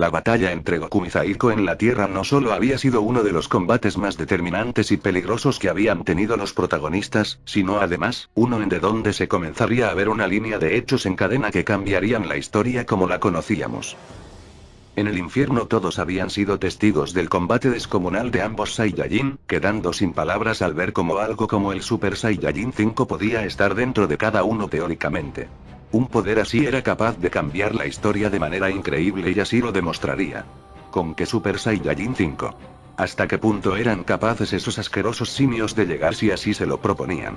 La batalla entre Goku y Zaiko en la Tierra no solo había sido uno de los combates más determinantes y peligrosos que habían tenido los protagonistas, sino además, uno en de donde se comenzaría a ver una línea de hechos en cadena que cambiarían la historia como la conocíamos. En el infierno todos habían sido testigos del combate descomunal de ambos Saiyajin, quedando sin palabras al ver cómo algo como el Super Saiyajin 5 podía estar dentro de cada uno teóricamente. Un poder así era capaz de cambiar la historia de manera increíble y así lo demostraría. ¿Con qué Super Saiyajin 5? ¿Hasta qué punto eran capaces esos asquerosos simios de llegar si así se lo proponían?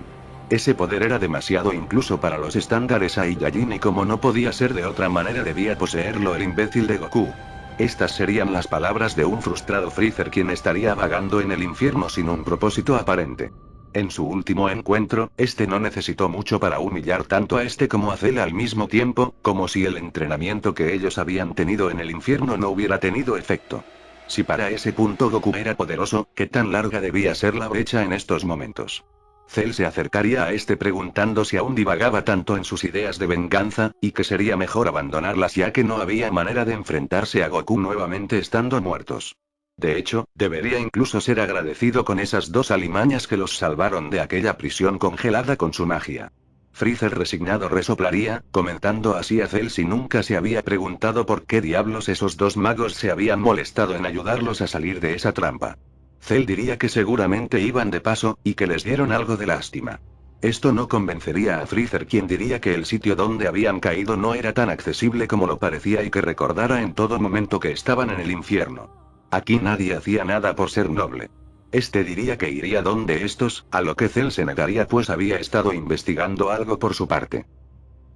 Ese poder era demasiado incluso para los estándares Saiyajin y como no podía ser de otra manera debía poseerlo el imbécil de Goku. Estas serían las palabras de un frustrado Freezer quien estaría vagando en el infierno sin un propósito aparente. En su último encuentro, este no necesitó mucho para humillar tanto a este como a Cell al mismo tiempo, como si el entrenamiento que ellos habían tenido en el infierno no hubiera tenido efecto. Si para ese punto Goku era poderoso, ¿qué tan larga debía ser la brecha en estos momentos? Cell se acercaría a este preguntando si aún divagaba tanto en sus ideas de venganza, y que sería mejor abandonarlas ya que no había manera de enfrentarse a Goku nuevamente estando muertos. De hecho, debería incluso ser agradecido con esas dos alimañas que los salvaron de aquella prisión congelada con su magia. Freezer resignado resoplaría, comentando así a Cell si nunca se había preguntado por qué diablos esos dos magos se habían molestado en ayudarlos a salir de esa trampa. Cell diría que seguramente iban de paso, y que les dieron algo de lástima. Esto no convencería a Freezer quien diría que el sitio donde habían caído no era tan accesible como lo parecía y que recordara en todo momento que estaban en el infierno. Aquí nadie hacía nada por ser noble. Este diría que iría donde estos, a lo que Cell se negaría pues había estado investigando algo por su parte.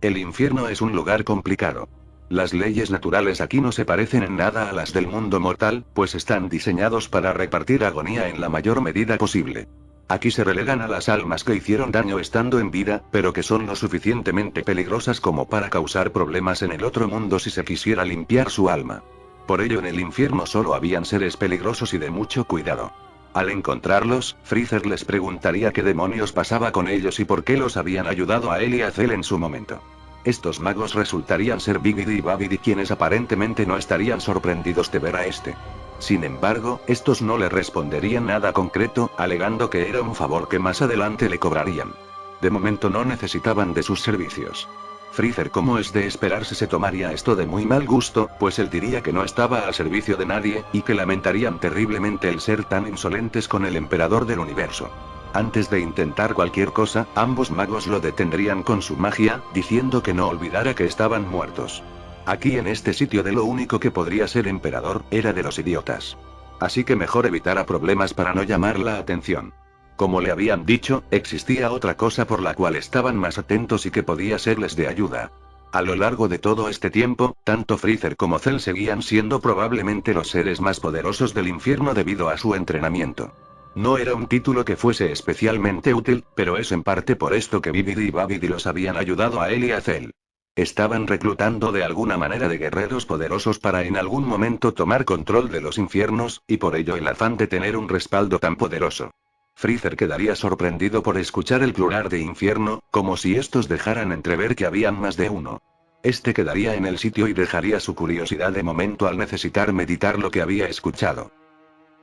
El infierno es un lugar complicado. Las leyes naturales aquí no se parecen en nada a las del mundo mortal, pues están diseñados para repartir agonía en la mayor medida posible. Aquí se relegan a las almas que hicieron daño estando en vida, pero que son lo suficientemente peligrosas como para causar problemas en el otro mundo si se quisiera limpiar su alma. Por ello en el infierno solo habían seres peligrosos y de mucho cuidado. Al encontrarlos, Freezer les preguntaría qué demonios pasaba con ellos y por qué los habían ayudado a él y a Cell en su momento. Estos magos resultarían ser Bigidi y Babidi quienes aparentemente no estarían sorprendidos de ver a este. Sin embargo, estos no le responderían nada concreto, alegando que era un favor que más adelante le cobrarían. De momento no necesitaban de sus servicios. Freezer, como es de esperarse, se tomaría esto de muy mal gusto, pues él diría que no estaba al servicio de nadie, y que lamentarían terriblemente el ser tan insolentes con el emperador del universo. Antes de intentar cualquier cosa, ambos magos lo detendrían con su magia, diciendo que no olvidara que estaban muertos. Aquí en este sitio de lo único que podría ser emperador, era de los idiotas. Así que mejor evitara problemas para no llamar la atención. Como le habían dicho, existía otra cosa por la cual estaban más atentos y que podía serles de ayuda. A lo largo de todo este tiempo, tanto Freezer como Cell seguían siendo probablemente los seres más poderosos del infierno debido a su entrenamiento. No era un título que fuese especialmente útil, pero es en parte por esto que Bibidi y Babidi los habían ayudado a él y a Cell. Estaban reclutando de alguna manera de guerreros poderosos para en algún momento tomar control de los infiernos, y por ello el afán de tener un respaldo tan poderoso. Freezer quedaría sorprendido por escuchar el plural de infierno, como si estos dejaran entrever que habían más de uno. Este quedaría en el sitio y dejaría su curiosidad de momento al necesitar meditar lo que había escuchado.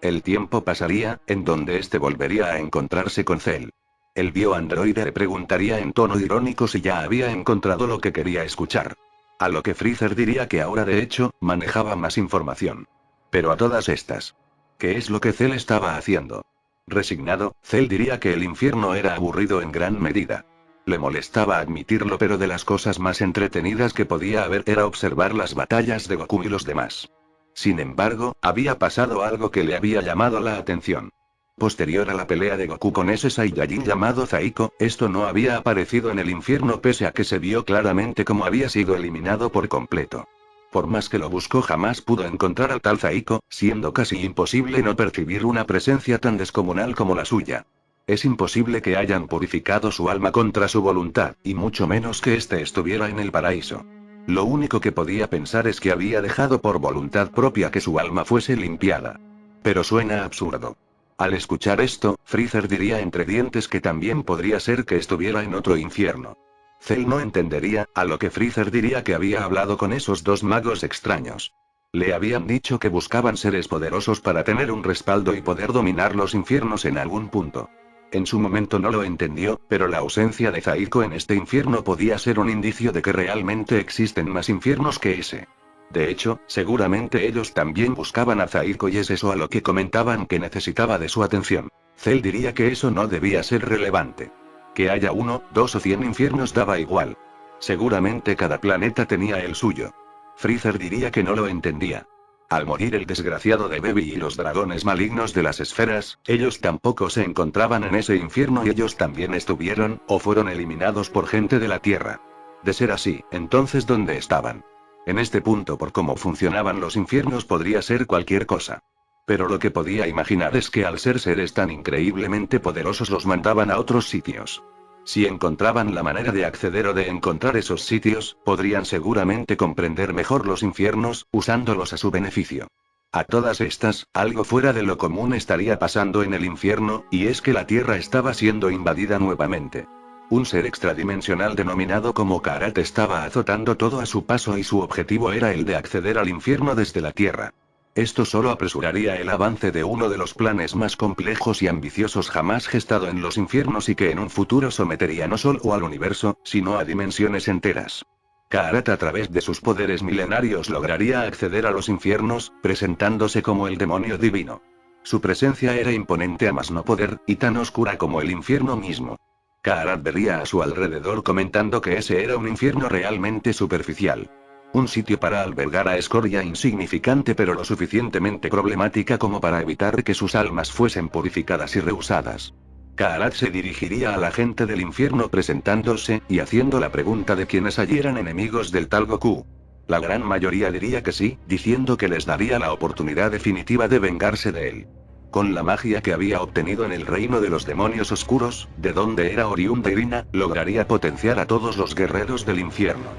El tiempo pasaría, en donde este volvería a encontrarse con Cell. El bioandroide le preguntaría en tono irónico si ya había encontrado lo que quería escuchar. A lo que Freezer diría que ahora de hecho, manejaba más información. Pero a todas estas, ¿qué es lo que Cell estaba haciendo? Resignado, Cell diría que el infierno era aburrido en gran medida. Le molestaba admitirlo, pero de las cosas más entretenidas que podía haber era observar las batallas de Goku y los demás. Sin embargo, había pasado algo que le había llamado la atención. Posterior a la pelea de Goku con ese Saiyajin llamado Zaiko, esto no había aparecido en el infierno pese a que se vio claramente cómo había sido eliminado por completo. Por más que lo buscó jamás pudo encontrar al tal Zaiko, siendo casi imposible no percibir una presencia tan descomunal como la suya. Es imposible que hayan purificado su alma contra su voluntad, y mucho menos que éste estuviera en el paraíso. Lo único que podía pensar es que había dejado por voluntad propia que su alma fuese limpiada. Pero suena absurdo. Al escuchar esto, Freezer diría entre dientes que también podría ser que estuviera en otro infierno. Cell no entendería, a lo que Freezer diría que había hablado con esos dos magos extraños. Le habían dicho que buscaban seres poderosos para tener un respaldo y poder dominar los infiernos en algún punto. En su momento no lo entendió, pero la ausencia de Zaiko en este infierno podía ser un indicio de que realmente existen más infiernos que ese. De hecho, seguramente ellos también buscaban a Zaiko y es eso a lo que comentaban que necesitaba de su atención. Cell diría que eso no debía ser relevante. Que haya 1, 2 o 100 infiernos daba igual. Seguramente cada planeta tenía el suyo. Freezer diría que no lo entendía. Al morir el desgraciado de Baby y los dragones malignos de las esferas, ellos tampoco se encontraban en ese infierno y ellos también estuvieron, o fueron eliminados por gente de la Tierra. De ser así, entonces ¿dónde estaban? En este punto, por cómo funcionaban los infiernos, podría ser cualquier cosa. Pero lo que podía imaginar es que al ser seres tan increíblemente poderosos los mandaban a otros sitios. Si encontraban la manera de acceder o de encontrar esos sitios, podrían seguramente comprender mejor los infiernos, usándolos a su beneficio. A todas estas, algo fuera de lo común estaría pasando en el infierno, y es que la Tierra estaba siendo invadida nuevamente. Un ser extradimensional denominado como Karat estaba azotando todo a su paso y su objetivo era el de acceder al infierno desde la Tierra. Esto solo apresuraría el avance de uno de los planes más complejos y ambiciosos jamás gestado en los infiernos y que en un futuro sometería no solo al universo, sino a dimensiones enteras. Karat a través de sus poderes milenarios lograría acceder a los infiernos, presentándose como el demonio divino. Su presencia era imponente a más no poder, y tan oscura como el infierno mismo. Karat vería a su alrededor comentando que ese era un infierno realmente superficial. Un sitio para albergar a escoria insignificante pero lo suficientemente problemática como para evitar que sus almas fuesen purificadas y reusadas. Karat se dirigiría a la gente del infierno presentándose, y haciendo la pregunta de quiénes allí eran enemigos del tal Goku. La gran mayoría diría que sí, diciendo que les daría la oportunidad definitiva de vengarse de él. Con la magia que había obtenido en el reino de los demonios oscuros, de donde era oriunda Irina, lograría potenciar a todos los guerreros del infierno.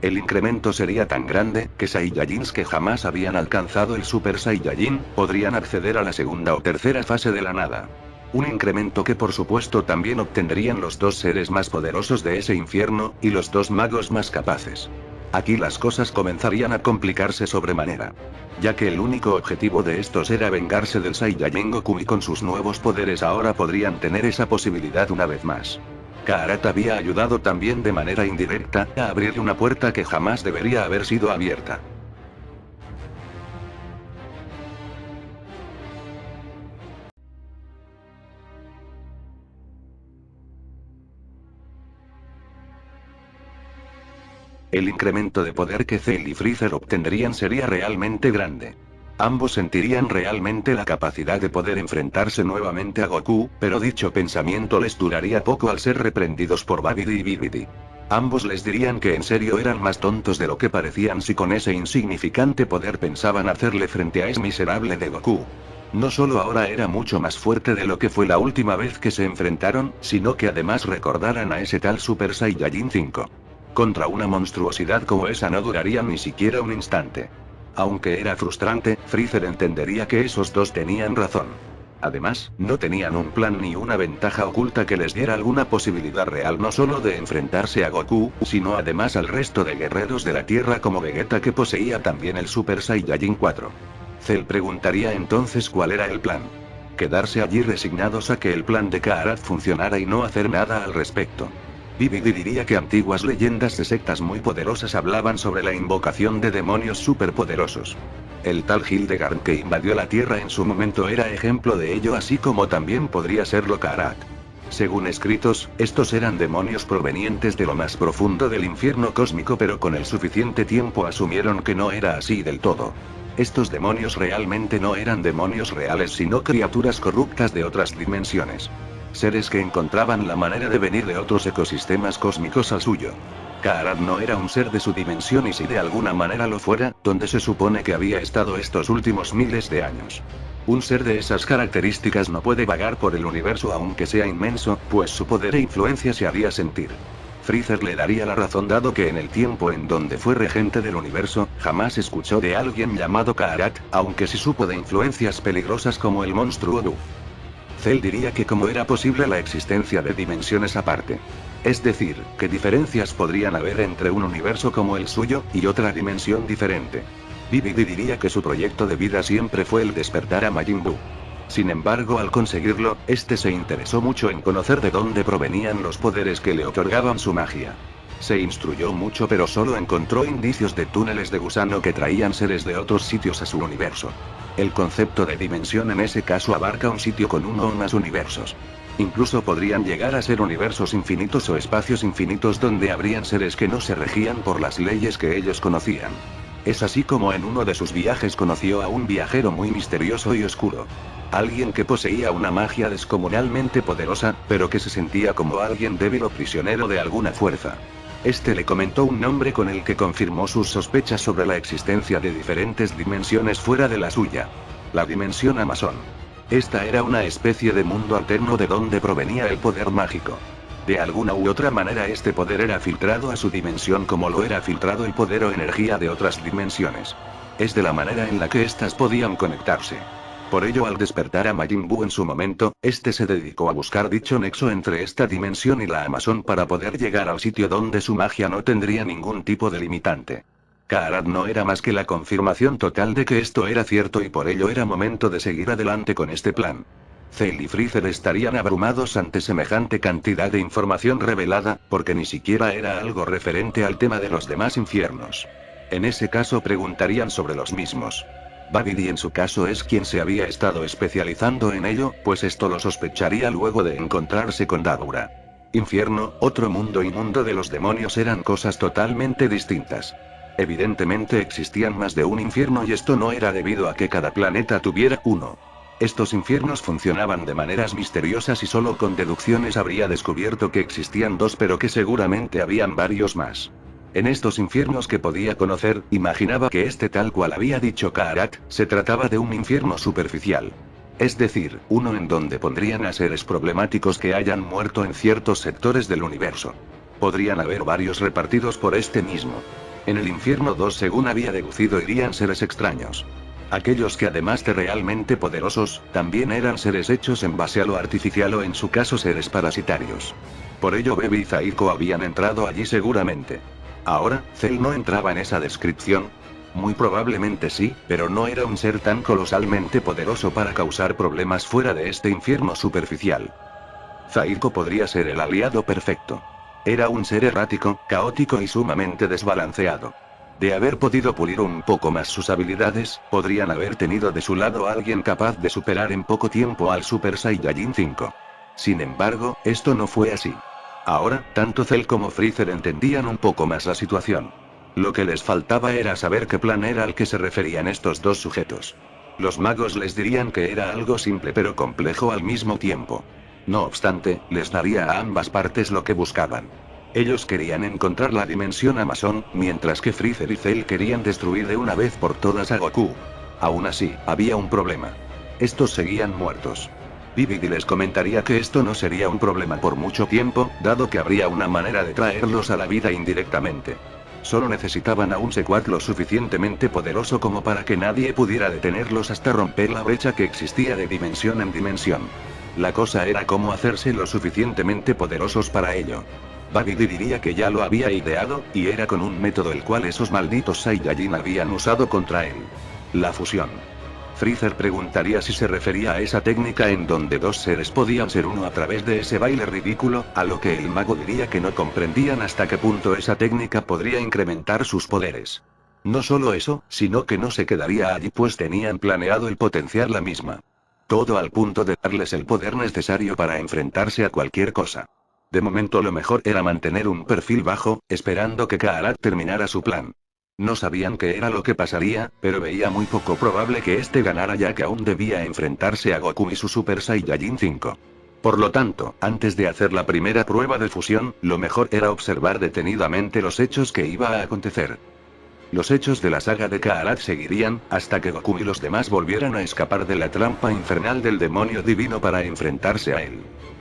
El incremento sería tan grande, que Saiyajins que jamás habían alcanzado el Super Saiyajin, podrían acceder a la segunda o tercera fase de la nada. Un incremento que por supuesto también obtendrían los dos seres más poderosos de ese infierno, y los dos magos más capaces. Aquí las cosas comenzarían a complicarse sobremanera. Ya que el único objetivo de estos era vengarse del Saiyajin Goku y con sus nuevos poderes ahora podrían tener esa posibilidad una vez más. Karat había ayudado también de manera indirecta a abrir una puerta que jamás debería haber sido abierta. El incremento de poder que Cell y Freezer obtendrían sería realmente grande. Ambos sentirían realmente la capacidad de poder enfrentarse nuevamente a Goku, pero dicho pensamiento les duraría poco al ser reprendidos por Babidi y Bibidi. Ambos les dirían que en serio eran más tontos de lo que parecían si con ese insignificante poder pensaban hacerle frente a ese miserable de Goku. No solo ahora era mucho más fuerte de lo que fue la última vez que se enfrentaron, sino que además recordaran a ese tal Super Saiyajin 5. Contra una monstruosidad como esa no duraría ni siquiera un instante. Aunque era frustrante, Freezer entendería que esos dos tenían razón. Además, no tenían un plan ni una ventaja oculta que les diera alguna posibilidad real no solo de enfrentarse a Goku, sino además al resto de guerreros de la Tierra como Vegeta que poseía también el Super Saiyajin 4. Cell preguntaría entonces cuál era el plan. Quedarse allí resignados a que el plan de Karat funcionara y no hacer nada al respecto. Bibidi diría que antiguas leyendas de sectas muy poderosas hablaban sobre la invocación de demonios superpoderosos. El tal Hildegard que invadió la Tierra en su momento era ejemplo de ello, así como también podría serlo Karat. Según escritos, estos eran demonios provenientes de lo más profundo del infierno cósmico, pero con el suficiente tiempo asumieron que no era así del todo. Estos demonios realmente no eran demonios reales sino criaturas corruptas de otras dimensiones. Seres que encontraban la manera de venir de otros ecosistemas cósmicos al suyo. Karat no era un ser de su dimensión y si de alguna manera lo fuera, donde se supone que había estado estos últimos miles de años. Un ser de esas características no puede vagar por el universo aunque sea inmenso, pues su poder e influencia se haría sentir. Freezer le daría la razón dado que en el tiempo en donde fue regente del universo, jamás escuchó de alguien llamado Karat, aunque sí supo de influencias peligrosas como el monstruo Du. Cell diría que cómo era posible la existencia de dimensiones aparte. Es decir, ¿qué diferencias podrían haber entre un universo como el suyo y otra dimensión diferente? Bibidi diría que su proyecto de vida siempre fue el despertar a Majin Buu. Sin embargo, al conseguirlo, este se interesó mucho en conocer de dónde provenían los poderes que le otorgaban su magia. Se instruyó mucho, pero solo encontró indicios de túneles de gusano que traían seres de otros sitios a su universo. El concepto de dimensión en ese caso abarca un sitio con uno o más universos. Incluso podrían llegar a ser universos infinitos o espacios infinitos donde habrían seres que no se regían por las leyes que ellos conocían. Es así como en uno de sus viajes conoció a un viajero muy misterioso y oscuro. Alguien que poseía una magia descomunalmente poderosa, pero que se sentía como alguien débil o prisionero de alguna fuerza. Este le comentó un nombre con el que confirmó sus sospechas sobre la existencia de diferentes dimensiones fuera de la suya. La dimensión Amazon. Esta era una especie de mundo alterno de donde provenía el poder mágico. De alguna u otra manera este poder era filtrado a su dimensión como lo era filtrado el poder o energía de otras dimensiones. Es de la manera en la que éstas podían conectarse. Por ello, al despertar a Majin Buu en su momento, este se dedicó a buscar dicho nexo entre esta dimensión y la Amazon para poder llegar al sitio donde su magia no tendría ningún tipo de limitante. Kaarat no era más que la confirmación total de que esto era cierto y por ello era momento de seguir adelante con este plan. Cell y Freezer estarían abrumados ante semejante cantidad de información revelada, porque ni siquiera era algo referente al tema de los demás infiernos. En ese caso preguntarían sobre los mismos. Babidi en su caso es quien se había estado especializando en ello, pues esto lo sospecharía luego de encontrarse con Dabura. Infierno, otro mundo y mundo de los demonios eran cosas totalmente distintas. Evidentemente existían más de un infierno y esto no era debido a que cada planeta tuviera uno. Estos infiernos funcionaban de maneras misteriosas y solo con deducciones habría descubierto que existían dos, pero que seguramente habían varios más. En estos infiernos que podía conocer, imaginaba que tal cual había dicho Kaarat, se trataba de un infierno superficial. Es decir, uno en donde pondrían a seres problemáticos que hayan muerto en ciertos sectores del universo. Podrían haber varios repartidos por este mismo. En el infierno 2, según había deducido, irían seres extraños. Aquellos que además de realmente poderosos, también eran seres hechos en base a lo artificial o en su caso seres parasitarios. Por ello Baby y Zaiko habían entrado allí seguramente. Ahora, Cell no entraba en esa descripción. Muy probablemente sí, pero no era un ser tan colosalmente poderoso para causar problemas fuera de este infierno superficial. Zaiko podría ser el aliado perfecto. Era un ser errático, caótico y sumamente desbalanceado. De haber podido pulir un poco más sus habilidades, podrían haber tenido de su lado a alguien capaz de superar en poco tiempo al Super Saiyajin 5. Sin embargo, esto no fue así. Ahora, tanto Cell como Freezer entendían un poco más la situación. Lo que les faltaba era saber qué plan era al que se referían estos dos sujetos. Los magos les dirían que era algo simple pero complejo al mismo tiempo. No obstante, les daría a ambas partes lo que buscaban. Ellos querían encontrar la dimensión Amazon, mientras que Freezer y Cell querían destruir de una vez por todas a Goku. Aún así, había un problema. Estos seguían muertos. Bibidi les comentaría que esto no sería un problema por mucho tiempo, dado que habría una manera de traerlos a la vida indirectamente. Solo necesitaban a un secuaz lo suficientemente poderoso como para que nadie pudiera detenerlos hasta romper la brecha que existía de dimensión en dimensión. La cosa era cómo hacerse lo suficientemente poderosos para ello. Babidi diría que ya lo había ideado, y era con un método el cual esos malditos Saiyajin habían usado contra él. La fusión. Freezer preguntaría si se refería a esa técnica en donde dos seres podían ser uno a través de ese baile ridículo, a lo que el mago diría que no comprendían hasta qué punto esa técnica podría incrementar sus poderes. No solo eso, sino que no se quedaría allí pues tenían planeado el potenciar la misma. Todo al punto de darles el poder necesario para enfrentarse a cualquier cosa. De momento lo mejor era mantener un perfil bajo, esperando que Kaarat terminara su plan. No sabían qué era lo que pasaría, pero veía muy poco probable que ganara ya que aún debía enfrentarse a Goku y su Super Saiyajin 5. Por lo tanto, antes de hacer la primera prueba de fusión, lo mejor era observar detenidamente los hechos que iba a acontecer. Los hechos de la saga de Kaarat seguirían, hasta que Goku y los demás volvieran a escapar de la trampa infernal del demonio divino para enfrentarse a él.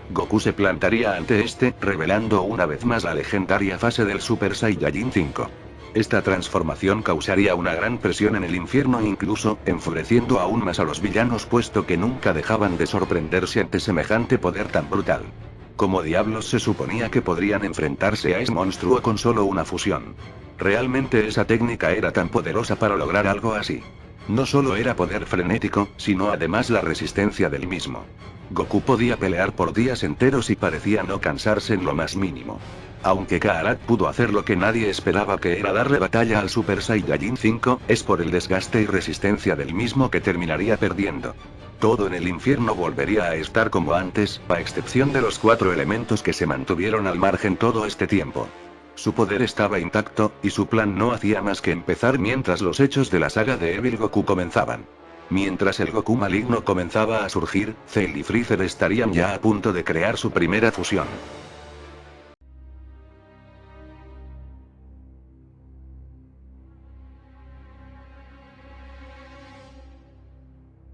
Goku se plantaría ante revelando una vez más la legendaria fase del Super Saiyajin 5. Esta transformación causaría una gran presión en el infierno incluso, enfureciendo aún más a los villanos puesto que nunca dejaban de sorprenderse ante semejante poder tan brutal. ¿Cómo diablos se suponía que podrían enfrentarse a ese monstruo con solo una fusión? Realmente esa técnica era tan poderosa para lograr algo así. No solo era poder frenético, sino además la resistencia del mismo. Goku podía pelear por días enteros y parecía no cansarse en lo más mínimo. Aunque Kaarat pudo hacer lo que nadie esperaba, que era darle batalla al Super Saiyajin 5, es por el desgaste y resistencia del mismo que terminaría perdiendo. Todo en el infierno volvería a estar como antes, a excepción de los 4 elementos que se mantuvieron al margen todo este tiempo. Su poder estaba intacto, y su plan no hacía más que empezar mientras los hechos de la saga de Evil Goku comenzaban. Mientras el Goku maligno comenzaba a surgir, Cell y Freezer estarían ya a punto de crear su primera fusión.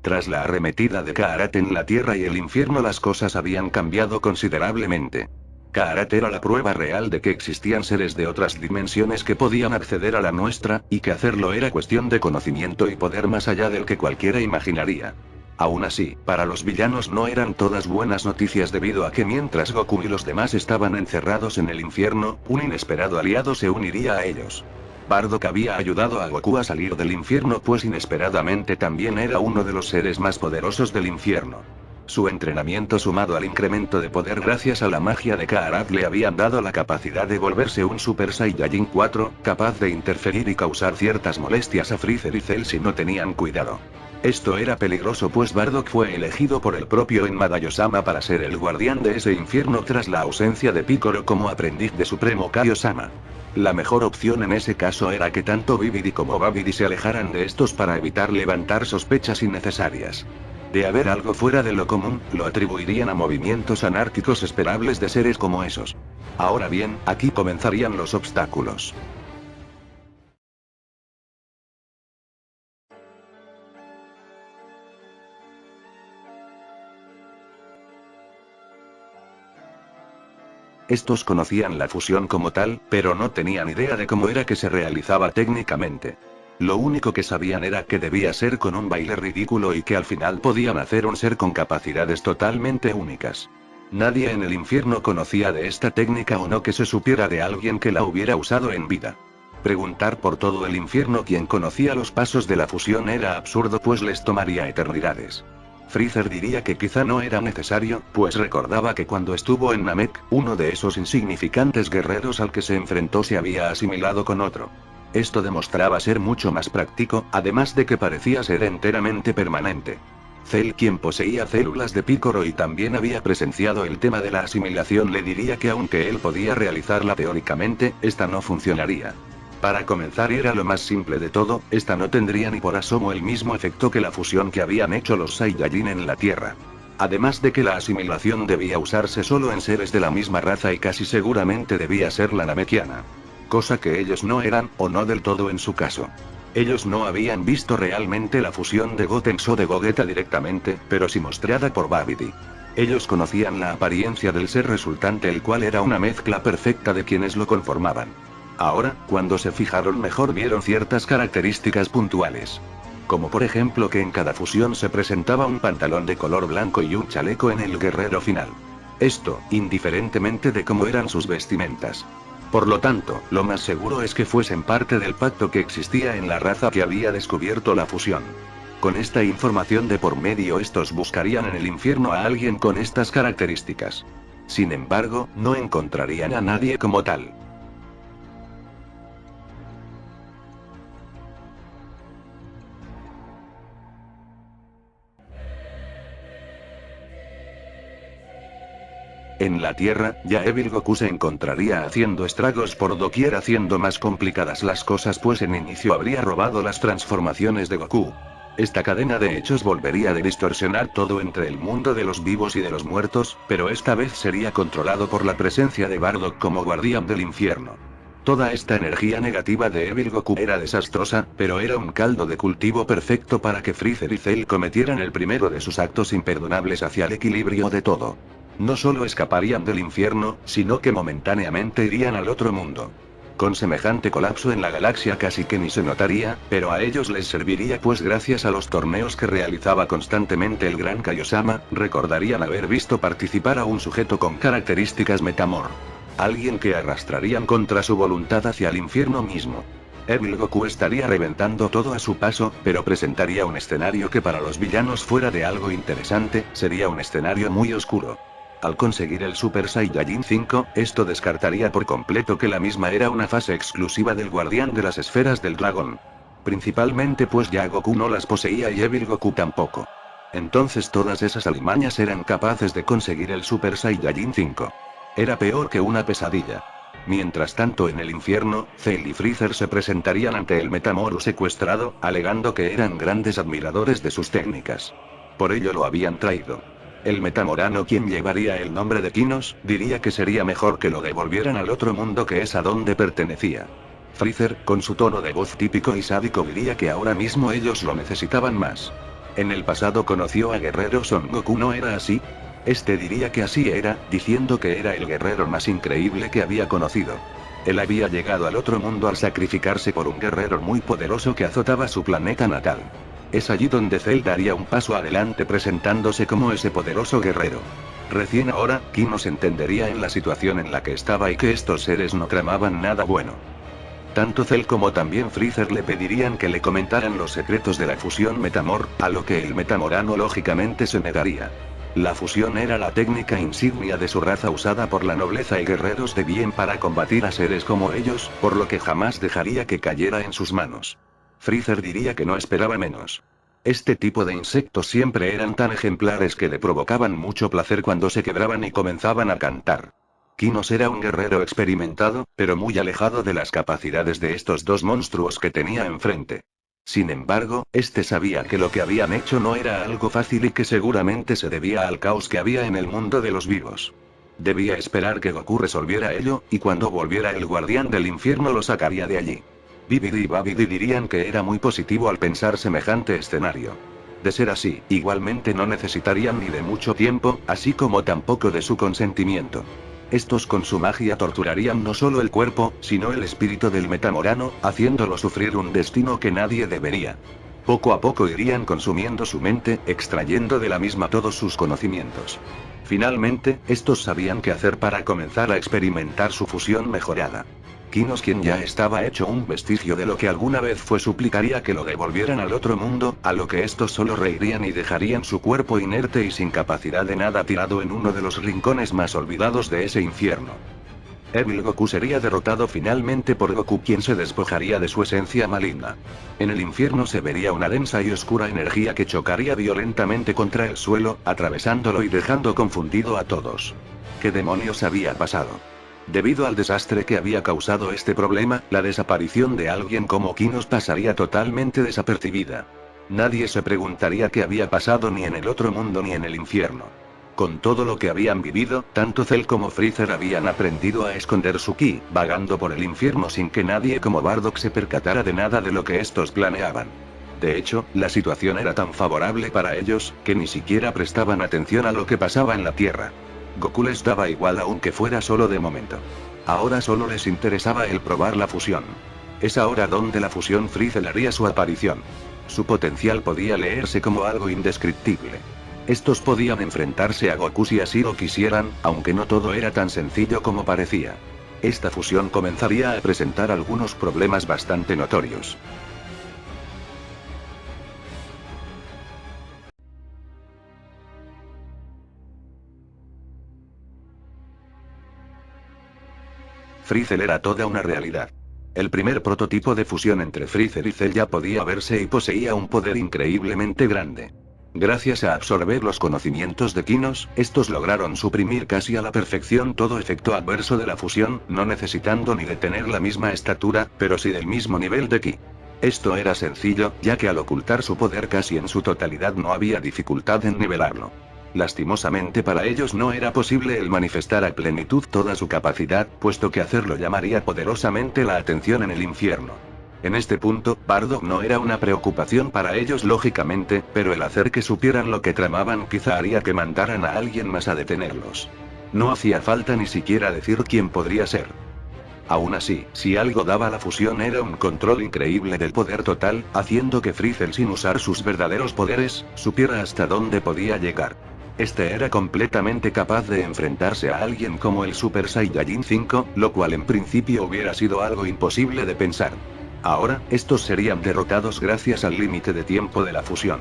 Tras la arremetida de Kaarat en la Tierra y el infierno, las cosas habían cambiado considerablemente. Kaarat era la prueba real de que existían seres de otras dimensiones que podían acceder a la nuestra, y que hacerlo era cuestión de conocimiento y poder más allá del que cualquiera imaginaría. Aún así, para los villanos no eran todas buenas noticias, debido a que mientras Goku y los demás estaban encerrados en el infierno, un inesperado aliado se uniría a ellos. Bardock había ayudado a Goku a salir del infierno, pues inesperadamente también era uno de los seres más poderosos del infierno. Su entrenamiento sumado al incremento de poder gracias a la magia de Kaarat le habían dado la capacidad de volverse un Super Saiyajin 4, capaz de interferir y causar ciertas molestias a Freezer y Cell si no tenían cuidado. Esto era peligroso, pues Bardock fue elegido por el propio Enma Daiyosama para ser el guardián de ese infierno tras la ausencia de Piccolo como aprendiz de Supremo Kaiosama. La mejor opción en ese caso era que tanto Bibidi como Babidi se alejaran de estos para evitar levantar sospechas innecesarias. De haber algo fuera de lo común, lo atribuirían a movimientos anárquicos esperables de seres como esos. Ahora bien, aquí comenzarían los obstáculos. Estos conocían la fusión como tal, pero no tenían idea de cómo era que se realizaba técnicamente. Lo único que sabían era que debía ser con un baile ridículo y que al final podían hacer un ser con capacidades totalmente únicas. Nadie en el infierno conocía de esta técnica, o no que se supiera de alguien que la hubiera usado en vida. Preguntar por todo el infierno quién conocía los pasos de la fusión era absurdo, pues les tomaría eternidades. Freezer diría que quizá no era necesario, pues recordaba que cuando estuvo en Namek, uno de esos insignificantes guerreros al que se enfrentó se había asimilado con otro. Esto demostraba ser mucho más práctico, además de que parecía ser enteramente permanente. Cell, quien poseía células de Piccolo y también había presenciado el tema de la asimilación, le diría que aunque él podía realizarla teóricamente, esta no funcionaría. Para comenzar, era lo más simple de todo, esta no tendría ni por asomo el mismo efecto que la fusión que habían hecho los Saiyajin en la Tierra. Además de que la asimilación debía usarse solo en seres de la misma raza y casi seguramente debía ser la namekiana. Cosa que ellos no eran, o no del todo en su caso. Ellos no habían visto realmente la fusión de Gotenks o de Gogeta directamente, pero sí mostrada por Babidi. Ellos conocían la apariencia del ser resultante, el cual era una mezcla perfecta de quienes lo conformaban. Ahora, cuando se fijaron mejor, vieron ciertas características puntuales. Como por ejemplo que en cada fusión se presentaba un pantalón de color blanco y un chaleco en el guerrero final. Esto, indiferentemente de cómo eran sus vestimentas. Por lo tanto, lo más seguro es que fuesen parte del pacto que existía en la raza que había descubierto la fusión. Con esta información de por medio, estos buscarían en el infierno a alguien con estas características. Sin embargo, no encontrarían a nadie como tal. En la Tierra, ya Evil Goku se encontraría haciendo estragos por doquier, haciendo más complicadas las cosas, pues en inicio habría robado las transformaciones de Goku. Esta cadena de hechos volvería a distorsionar todo entre el mundo de los vivos y de los muertos, pero esta vez sería controlado por la presencia de Bardock como guardián del infierno. Toda esta energía negativa de Evil Goku era desastrosa, pero era un caldo de cultivo perfecto para que Freezer y Cell cometieran el primero de sus actos imperdonables hacia el equilibrio de todo. No solo escaparían del infierno, sino que momentáneamente irían al otro mundo. Con semejante colapso en la galaxia casi que ni se notaría, pero a ellos les serviría pues gracias a los torneos que realizaba constantemente el gran Kaiosama, recordarían haber visto participar a un sujeto con características metamor. Alguien que arrastrarían contra su voluntad hacia el infierno mismo. Evil Goku estaría reventando todo a su paso, pero presentaría un escenario que para los villanos fuera de algo interesante, sería un escenario muy oscuro. Al conseguir el Super Saiyajin 5, esto descartaría por completo que la misma era una fase exclusiva del guardián de las esferas del dragón. Principalmente pues ya Goku no las poseía y Evil Goku tampoco. Entonces todas esas alimañas eran capaces de conseguir el Super Saiyajin 5. Era peor que una pesadilla. Mientras tanto en el infierno, Cell y Freezer se presentarían ante el Metamoru secuestrado, alegando que eran grandes admiradores de sus técnicas. Por ello lo habían traído. El metamorano, quien llevaría el nombre de Kinos, diría que sería mejor que lo devolvieran al otro mundo que es a donde pertenecía. Freezer, con su tono de voz típico y sádico, diría que ahora mismo ellos lo necesitaban más. En el pasado conoció a Guerrero Son Goku, ¿no era así? Este diría que así era, diciendo que era el guerrero más increíble que había conocido. Él había llegado al otro mundo al sacrificarse por un guerrero muy poderoso que azotaba su planeta natal. Es allí donde Cell daría un paso adelante presentándose como ese poderoso guerrero. Recién ahora, Kinos entendería en la situación en la que estaba y que estos seres no tramaban nada bueno. Tanto Cell como también Freezer le pedirían que le comentaran los secretos de la fusión Metamor, a lo que el metamorano lógicamente se negaría. La fusión era la técnica insignia de su raza usada por la nobleza y guerreros de bien para combatir a seres como ellos, por lo que jamás dejaría que cayera en sus manos. Freezer diría que no esperaba menos. Este tipo de insectos siempre eran tan ejemplares que le provocaban mucho placer cuando se quebraban y comenzaban a cantar. Kinos era un guerrero experimentado, pero muy alejado de las capacidades de estos dos monstruos que tenía enfrente. Sin embargo, este sabía que lo que habían hecho no era algo fácil y que seguramente se debía al caos que había en el mundo de los vivos. Debía esperar que Goku resolviera ello, y cuando volviera el guardián del infierno lo sacaría de allí. Bibidi y Babidi dirían que era muy positivo al pensar semejante escenario. De ser así, igualmente no necesitarían ni de mucho tiempo, así como tampoco de su consentimiento. Estos con su magia torturarían no solo el cuerpo, sino el espíritu del metamorano, haciéndolo sufrir un destino que nadie debería. Poco a poco irían consumiendo su mente, extrayendo de la misma todos sus conocimientos. Finalmente, estos sabían qué hacer para comenzar a experimentar su fusión mejorada. Kinos, quien ya estaba hecho un vestigio de lo que alguna vez fue, suplicaría que lo devolvieran al otro mundo, a lo que estos solo reirían y dejarían su cuerpo inerte y sin capacidad de nada tirado en uno de los rincones más olvidados de ese infierno. Evil Goku sería derrotado finalmente por Goku, quien se despojaría de su esencia maligna. En el infierno se vería una densa y oscura energía que chocaría violentamente contra el suelo, atravesándolo y dejando confundido a todos. ¿Qué demonios había pasado? Debido al desastre que había causado este problema, la desaparición de alguien como Kinos pasaría totalmente desapercibida. Nadie se preguntaría qué había pasado ni en el otro mundo ni en el infierno. Con todo lo que habían vivido, tanto Cell como Freezer habían aprendido a esconder su ki, vagando por el infierno sin que nadie como Bardock se percatara de nada de lo que estos planeaban. De hecho, la situación era tan favorable para ellos, que ni siquiera prestaban atención a lo que pasaba en la Tierra. Goku les daba igual aunque fuera solo de momento. Ahora solo les interesaba el probar la fusión. Es ahora donde la fusión Freezer haría su aparición. Su potencial podía leerse como algo indescriptible. Estos podían enfrentarse a Goku si así lo quisieran, aunque no todo era tan sencillo como parecía. Esta fusión comenzaría a presentar algunos problemas bastante notorios. Freezer era toda una realidad. El primer prototipo de fusión entre Freezer y Cell ya podía verse y poseía un poder increíblemente grande. Gracias a absorber los conocimientos de Kinos, estos lograron suprimir casi a la perfección todo efecto adverso de la fusión, no necesitando ni de tener la misma estatura, pero sí del mismo nivel de ki. Esto era sencillo, ya que al ocultar su poder casi en su totalidad no había dificultad en nivelarlo. Lastimosamente para ellos no era posible el manifestar a plenitud toda su capacidad, puesto que hacerlo llamaría poderosamente la atención en el infierno. En este punto, Bardock no era una preocupación para ellos lógicamente, pero el hacer que supieran lo que tramaban quizá haría que mandaran a alguien más a detenerlos. No hacía falta ni siquiera decir quién podría ser. Aún así, si algo daba la fusión era un control increíble del poder total, haciendo que Freezer sin usar sus verdaderos poderes, supiera hasta dónde podía llegar. Este era completamente capaz de enfrentarse a alguien como el Super Saiyajin 5, lo cual en principio hubiera sido algo imposible de pensar. Ahora, estos serían derrotados gracias al límite de tiempo de la fusión.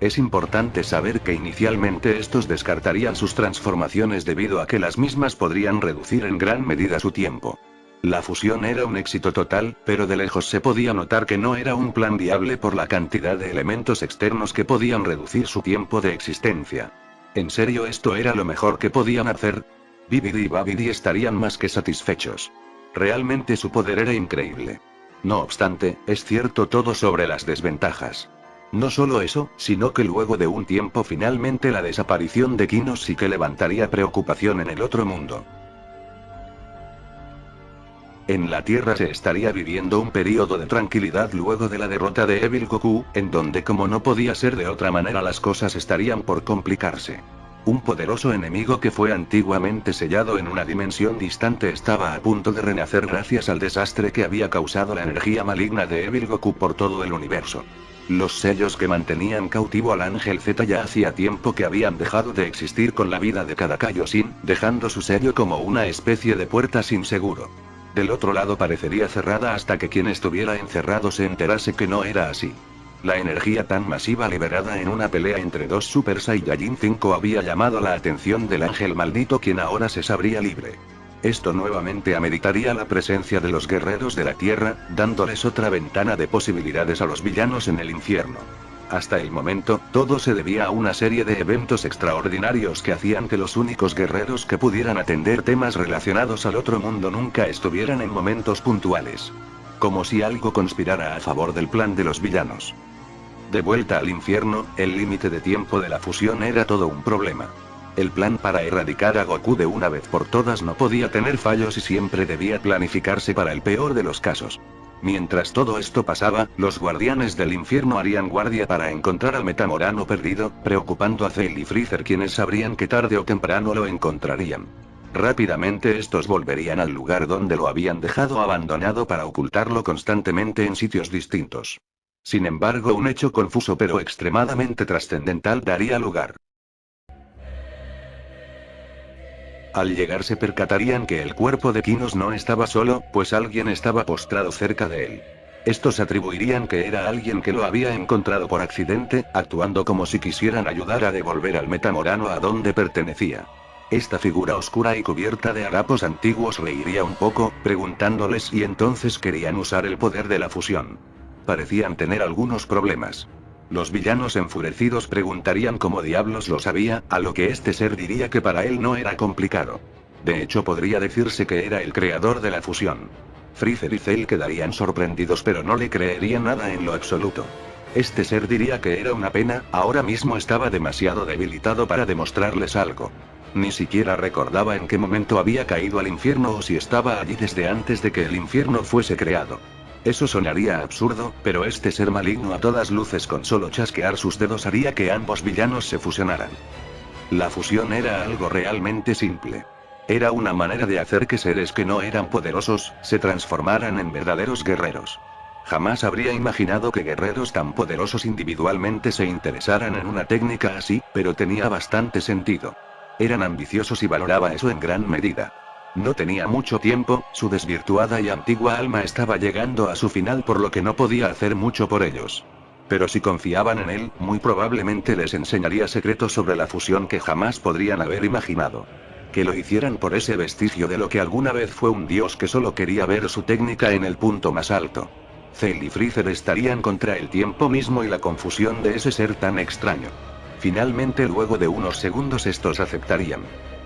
Es importante saber que inicialmente estos descartarían sus transformaciones debido a que las mismas podrían reducir en gran medida su tiempo. La fusión era un éxito total, pero de lejos se podía notar que no era un plan viable por la cantidad de elementos externos que podían reducir su tiempo de existencia. ¿En serio esto era lo mejor que podían hacer? Bibidi y Babidi estarían más que satisfechos. Realmente su poder era increíble. No obstante, es cierto todo sobre las desventajas. No solo eso, sino que luego de un tiempo finalmente la desaparición de Kinos sí que levantaría preocupación en el otro mundo. En la Tierra se estaría viviendo un periodo de tranquilidad luego de la derrota de Evil Goku, en donde como no podía ser de otra manera las cosas estarían por complicarse. Un poderoso enemigo que fue antiguamente sellado en una dimensión distante estaba a punto de renacer gracias al desastre que había causado la energía maligna de Evil Goku por todo el universo. Los sellos que mantenían cautivo al Ángel Z ya hacía tiempo que habían dejado de existir con la vida de cada Kaioshin, dejando su sello como una especie de puerta sin seguro. Del otro lado parecería cerrada hasta que quien estuviera encerrado se enterase que no era así. La energía tan masiva liberada en una pelea entre dos Super Saiyajin 5 había llamado la atención del ángel maldito, quien ahora se sabría libre. Esto nuevamente ameritaría la presencia de los guerreros de la Tierra, dándoles otra ventana de posibilidades a los villanos en el infierno. Hasta el momento, todo se debía a una serie de eventos extraordinarios que hacían que los únicos guerreros que pudieran atender temas relacionados al otro mundo nunca estuvieran en momentos puntuales. Como si algo conspirara a favor del plan de los villanos. De vuelta al infierno, el límite de tiempo de la fusión era todo un problema. El plan para erradicar a Goku de una vez por todas no podía tener fallos y siempre debía planificarse para el peor de los casos. Mientras todo esto pasaba, los guardianes del infierno harían guardia para encontrar al Metamorano perdido, preocupando a Cell y Freezer, quienes sabrían que tarde o temprano lo encontrarían. Rápidamente estos volverían al lugar donde lo habían dejado abandonado para ocultarlo constantemente en sitios distintos. Sin embargo, un hecho confuso pero extremadamente trascendental daría lugar. Al llegar se percatarían que el cuerpo de Kinos no estaba solo, pues alguien estaba postrado cerca de él. Estos atribuirían que era alguien que lo había encontrado por accidente, actuando como si quisieran ayudar a devolver al Metamorano a donde pertenecía. Esta figura oscura y cubierta de harapos antiguos reiría un poco, preguntándoles si entonces querían usar el poder de la fusión. Parecían tener algunos problemas. Los villanos enfurecidos preguntarían cómo diablos lo sabía, a lo que este ser diría que para él no era complicado. De hecho podría decirse que era el creador de la fusión. Freezer y Cell quedarían sorprendidos pero no le creerían nada en lo absoluto. Este ser diría que era una pena, ahora mismo estaba demasiado debilitado para demostrarles algo. Ni siquiera recordaba en qué momento había caído al infierno o si estaba allí desde antes de que el infierno fuese creado. Eso sonaría absurdo, pero este ser maligno a todas luces con solo chasquear sus dedos haría que ambos villanos se fusionaran. La fusión era algo realmente simple. Era una manera de hacer que seres que no eran poderosos, se transformaran en verdaderos guerreros. Jamás habría imaginado que guerreros tan poderosos individualmente se interesaran en una técnica así, pero tenía bastante sentido. Eran ambiciosos y valoraba eso en gran medida. No tenía mucho tiempo, su desvirtuada y antigua alma estaba llegando a su final por lo que no podía hacer mucho por ellos. Pero si confiaban en él, muy probablemente les enseñaría secretos sobre la fusión que jamás podrían haber imaginado. Que lo hicieran por ese vestigio de lo que alguna vez fue un dios que solo quería ver su técnica en el punto más alto. Cell y Freezer estarían contra el tiempo mismo y la confusión de ese ser tan extraño. Finalmente, luego de unos segundos, estos aceptarían.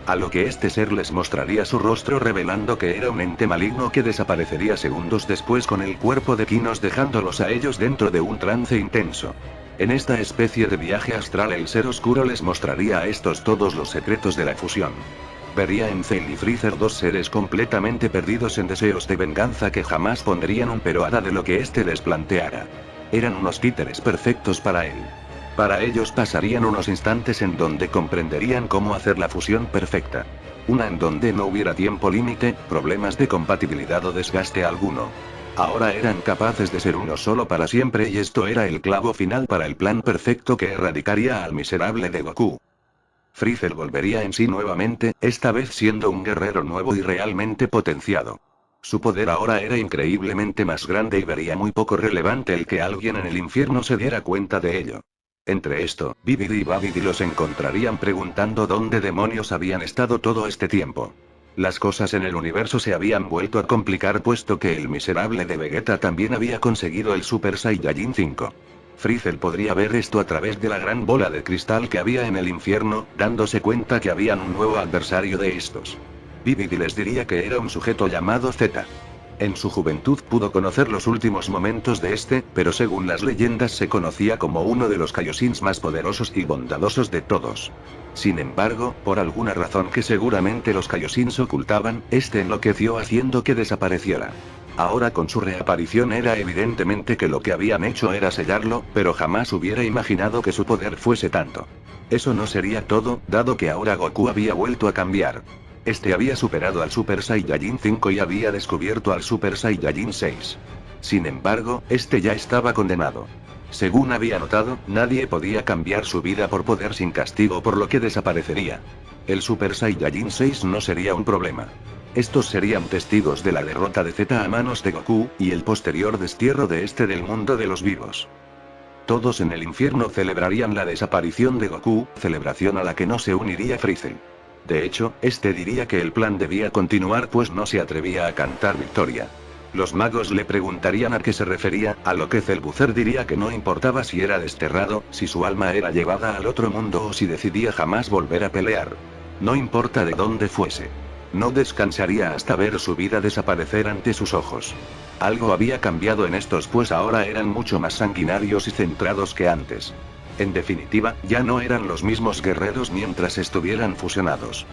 A lo que este ser les mostraría su rostro revelando que era un ente maligno que desaparecería segundos después con el cuerpo de Kinos, dejándolos a ellos dentro de un trance intenso. En esta especie de viaje astral el ser oscuro les mostraría a estos todos los secretos de la fusión. Vería en Cell y Freezer dos seres completamente perdidos en deseos de venganza que jamás pondrían un pero a de lo que este les planteara. Eran unos títeres perfectos para él. Para ellos pasarían unos instantes en donde comprenderían cómo hacer la fusión perfecta. Una en donde no hubiera tiempo límite, problemas de compatibilidad o desgaste alguno. Ahora eran capaces de ser uno solo para siempre y esto era el clavo final para el plan perfecto que erradicaría al miserable de Goku. Freezer volvería en sí nuevamente, esta vez siendo un guerrero nuevo y realmente potenciado. Su poder ahora era increíblemente más grande y vería muy poco relevante el que alguien en el infierno se diera cuenta de ello. Entre esto, Bibidi y Babidi los encontrarían preguntando dónde demonios habían estado todo este tiempo. Las cosas en el universo se habían vuelto a complicar puesto que el miserable de Vegeta también había conseguido el Super Saiyajin 5. Freezer podría ver esto a través de la gran bola de cristal que había en el infierno, dándose cuenta que habían un nuevo adversario de estos. Bibidi les diría que era un sujeto llamado Z. En su juventud pudo conocer los últimos momentos de este, pero según las leyendas se conocía como uno de los Kaioshins más poderosos y bondadosos de todos. Sin embargo, por alguna razón que seguramente los Kaioshins ocultaban, este enloqueció haciendo que desapareciera. Ahora con su reaparición era evidentemente que lo que habían hecho era sellarlo, pero jamás hubiera imaginado que su poder fuese tanto. Eso no sería todo, dado que ahora Goku había vuelto a cambiar. Este había superado al Super Saiyajin 5 y había descubierto al Super Saiyajin 6. Sin embargo, este ya estaba condenado. Según había notado, nadie podía cambiar su vida por poder sin castigo por lo que desaparecería. El Super Saiyajin 6 no sería un problema. Estos serían testigos de la derrota de Z a manos de Goku, y el posterior destierro de este del mundo de los vivos. Todos en el infierno celebrarían la desaparición de Goku, celebración a la que no se uniría Freezer. De hecho, este diría que el plan debía continuar pues no se atrevía a cantar victoria. Los magos le preguntarían a qué se refería, a lo que Cellbuzzer diría que no importaba si era desterrado, si su alma era llevada al otro mundo o si decidía jamás volver a pelear. No importa de dónde fuese. No descansaría hasta ver su vida desaparecer ante sus ojos. Algo había cambiado en estos pues ahora eran mucho más sanguinarios y centrados que antes. En definitiva, ya no eran los mismos guerreros mientras estuvieran fusionados.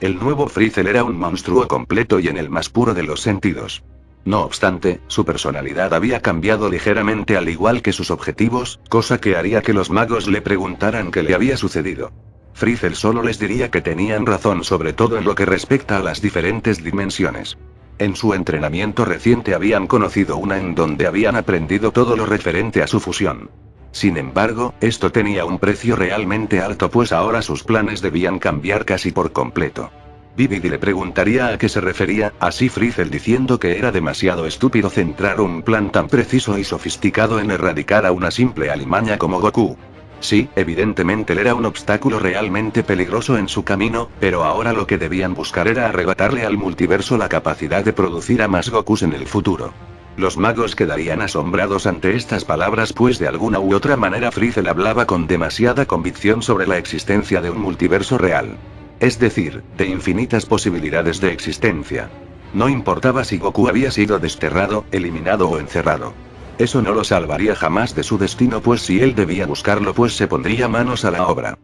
El nuevo Freezer era un monstruo completo y en el más puro de los sentidos. No obstante, su personalidad había cambiado ligeramente al igual que sus objetivos, cosa que haría que los magos le preguntaran qué le había sucedido. Freezer solo les diría que tenían razón sobre todo en lo que respecta a las diferentes dimensiones. En su entrenamiento reciente habían conocido una en donde habían aprendido todo lo referente a su fusión. Sin embargo, esto tenía un precio realmente alto pues ahora sus planes debían cambiar casi por completo. Bibidi le preguntaría a qué se refería, así Freezer diciendo que era demasiado estúpido centrar un plan tan preciso y sofisticado en erradicar a una simple alimaña como Goku. Sí, evidentemente él era un obstáculo realmente peligroso en su camino, pero ahora lo que debían buscar era arrebatarle al multiverso la capacidad de producir a más Gokus en el futuro. Los magos quedarían asombrados ante estas palabras pues de alguna u otra manera Freezer hablaba con demasiada convicción sobre la existencia de un multiverso real. Es decir, de infinitas posibilidades de existencia. No importaba si Goku había sido desterrado, eliminado o encerrado. Eso no lo salvaría jamás de su destino pues si él debía buscarlo pues se pondría manos a la obra.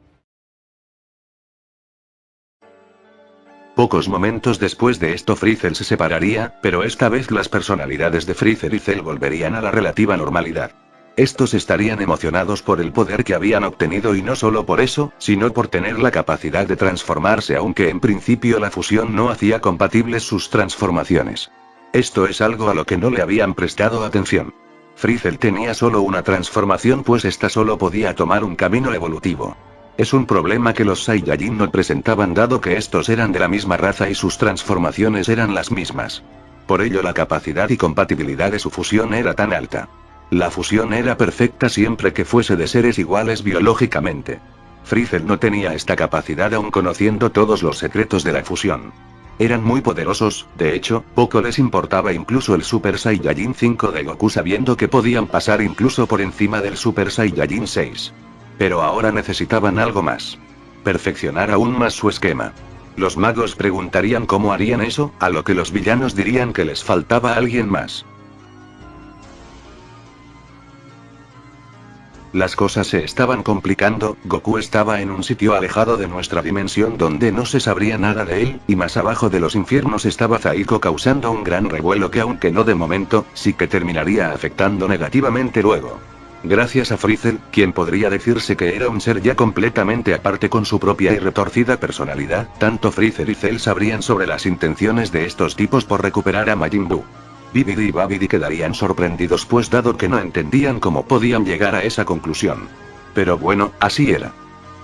Pocos momentos después de esto Freezer se separaría, pero esta vez las personalidades de Freezer y Cell volverían a la relativa normalidad. Estos estarían emocionados por el poder que habían obtenido y no solo por eso, sino por tener la capacidad de transformarse aunque en principio la fusión no hacía compatibles sus transformaciones. Esto es algo a lo que no le habían prestado atención. Freezer tenía solo una transformación pues esta solo podía tomar un camino evolutivo. Es un problema que los Saiyajin no presentaban dado que estos eran de la misma raza y sus transformaciones eran las mismas. Por ello la capacidad y compatibilidad de su fusión era tan alta. La fusión era perfecta siempre que fuese de seres iguales biológicamente. Freezer no tenía esta capacidad aun conociendo todos los secretos de la fusión. Eran muy poderosos, de hecho, poco les importaba incluso el Super Saiyajin 5 de Goku sabiendo que podían pasar incluso por encima del Super Saiyajin 6. Pero ahora necesitaban algo más. Perfeccionar aún más su esquema. Los magos preguntarían cómo harían eso, a lo que los villanos dirían que les faltaba alguien más. Las cosas se estaban complicando, Goku estaba en un sitio alejado de nuestra dimensión donde no se sabría nada de él, y más abajo de los infiernos estaba Zaiko causando un gran revuelo que aunque no de momento, sí que terminaría afectando negativamente luego. Gracias a Freezer, quien podría decirse que era un ser ya completamente aparte con su propia y retorcida personalidad, tanto Freezer y Cell sabrían sobre las intenciones de estos tipos por recuperar a Majin Buu. Bibidi y Babidi quedarían sorprendidos pues dado que no entendían cómo podían llegar a esa conclusión. Pero bueno, así era.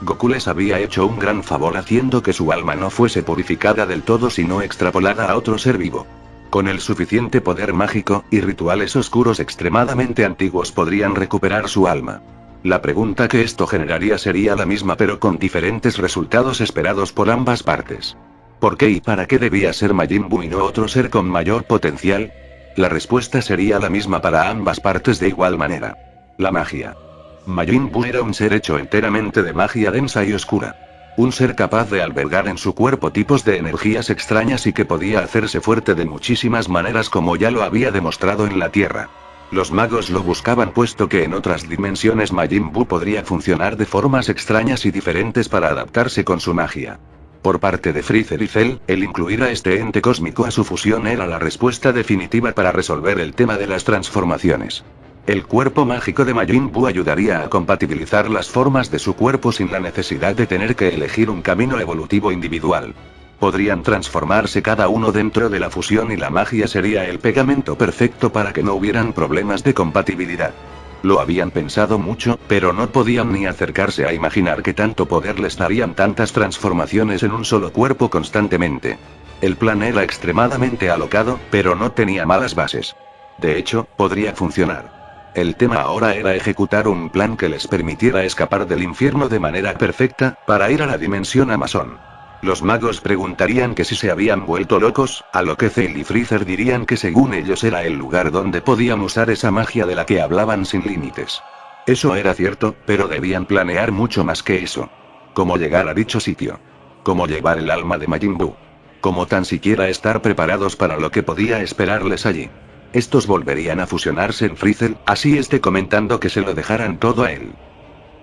Goku les había hecho un gran favor haciendo que su alma no fuese purificada del todo sino extrapolada a otro ser vivo. Con el suficiente poder mágico, y rituales oscuros extremadamente antiguos podrían recuperar su alma. La pregunta que esto generaría sería la misma pero con diferentes resultados esperados por ambas partes. ¿Por qué y para qué debía ser Majin Buu y no otro ser con mayor potencial? La respuesta sería la misma para ambas partes de igual manera. La magia. Majin Buu era un ser hecho enteramente de magia densa y oscura. Un ser capaz de albergar en su cuerpo tipos de energías extrañas y que podía hacerse fuerte de muchísimas maneras como ya lo había demostrado en la Tierra. Los magos lo buscaban puesto que en otras dimensiones Majin Buu podría funcionar de formas extrañas y diferentes para adaptarse con su magia. Por parte de Freezer y Cell, el incluir a este ente cósmico a su fusión era la respuesta definitiva para resolver el tema de las transformaciones. El cuerpo mágico de Majin Buu ayudaría a compatibilizar las formas de su cuerpo sin la necesidad de tener que elegir un camino evolutivo individual. Podrían transformarse cada uno dentro de la fusión y la magia sería el pegamento perfecto para que no hubieran problemas de compatibilidad. Lo habían pensado mucho, pero no podían ni acercarse a imaginar que tanto poder les darían tantas transformaciones en un solo cuerpo constantemente. El plan era extremadamente alocado, pero no tenía malas bases. De hecho, podría funcionar. El tema ahora era ejecutar un plan que les permitiera escapar del infierno de manera perfecta, para ir a la dimensión Amazon. Los magos preguntarían que si se habían vuelto locos, a lo que Cell y Freezer dirían que según ellos era el lugar donde podían usar esa magia de la que hablaban sin límites. Eso era cierto, pero debían planear mucho más que eso. Cómo llegar a dicho sitio. Cómo llevar el alma de Majin Buu. Cómo tan siquiera estar preparados para lo que podía esperarles allí. Estos volverían a fusionarse en Freezer, así esté comentando que se lo dejaran todo a él.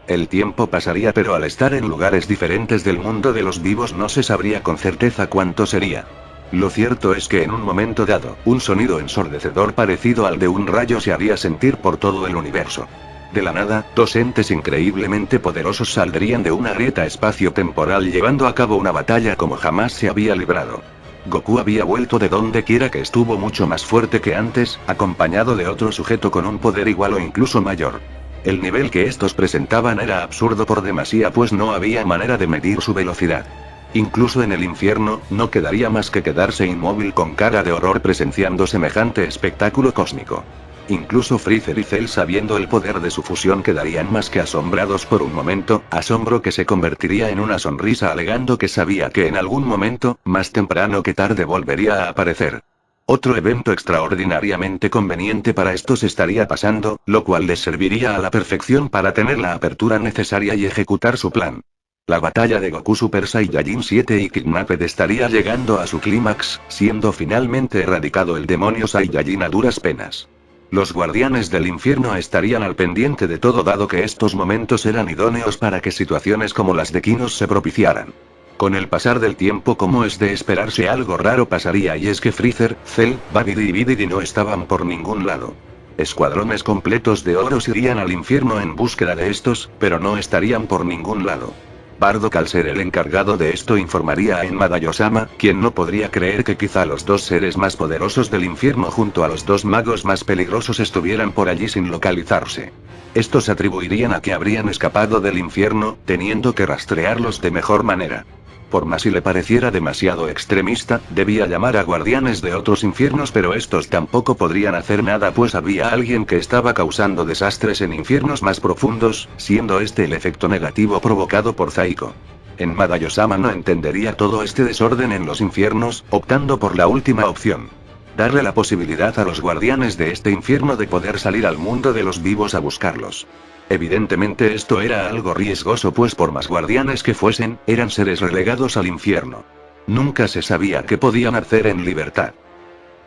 El tiempo pasaría pero al estar en lugares diferentes del mundo de los vivos no se sabría con certeza cuánto sería. Lo cierto es que en un momento dado, un sonido ensordecedor parecido al de un rayo se haría sentir por todo el universo. De la nada, dos entes increíblemente poderosos saldrían de una grieta espacio-temporal llevando a cabo una batalla como jamás se había librado. Goku había vuelto de donde quiera que estuvo mucho más fuerte que antes, acompañado de otro sujeto con un poder igual o incluso mayor. El nivel que estos presentaban era absurdo por demasía pues no había manera de medir su velocidad. Incluso en el infierno, no quedaría más que quedarse inmóvil con cara de horror presenciando semejante espectáculo cósmico. Incluso Freezer y Cell sabiendo el poder de su fusión quedarían más que asombrados por un momento, asombro que se convertiría en una sonrisa alegando que sabía que en algún momento, más temprano que tarde volvería a aparecer. Otro evento extraordinariamente conveniente para estos estaría pasando, lo cual les serviría a la perfección para tener la apertura necesaria y ejecutar su plan. La batalla de Goku Super Saiyajin 7 y Kidnapped estaría llegando a su clímax, siendo finalmente erradicado el demonio Saiyajin a duras penas. Los guardianes del infierno estarían al pendiente de todo dado que estos momentos eran idóneos para que situaciones como las de Kinos se propiciaran. Con el pasar del tiempo como es de esperarse algo raro pasaría y es que Freezer, Cell, Babidi y Bididi no estaban por ningún lado. Escuadrones completos de oros irían al infierno en búsqueda de estos, pero no estarían por ningún lado. Bardock al ser el encargado de esto informaría a Enma Yosama, quien no podría creer que quizá los dos seres más poderosos del infierno junto a los dos magos más peligrosos estuvieran por allí sin localizarse. Estos atribuirían a que habrían escapado del infierno, teniendo que rastrearlos de mejor manera. Por más si le pareciera demasiado extremista, debía llamar a guardianes de otros infiernos pero estos tampoco podrían hacer nada pues había alguien que estaba causando desastres en infiernos más profundos, siendo este el efecto negativo provocado por Zaiko. Enma Yosama no entendería todo este desorden en los infiernos, optando por la última opción. Darle la posibilidad a los guardianes de este infierno de poder salir al mundo de los vivos a buscarlos. Evidentemente esto era algo riesgoso pues por más guardianes que fuesen, eran seres relegados al infierno. Nunca se sabía qué podían hacer en libertad.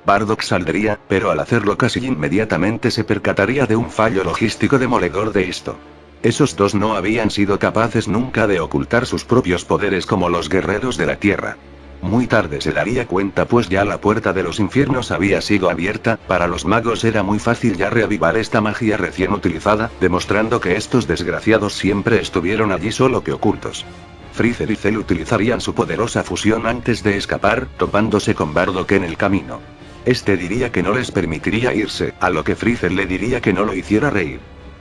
Bardock saldría, pero al hacerlo casi inmediatamente se percataría de un fallo logístico demoledor de esto. Esos dos no habían sido capaces nunca de ocultar sus propios poderes como los guerreros de la Tierra. Muy tarde se daría cuenta pues ya la puerta de los infiernos había sido abierta, para los magos era muy fácil ya reavivar esta magia recién utilizada, demostrando que estos desgraciados siempre estuvieron allí solo que ocultos. Freezer y Cell utilizarían su poderosa fusión antes de escapar, topándose con Bardock en el camino. Este diría que no les permitiría irse, a lo que Freezer le diría que no lo hiciera reír.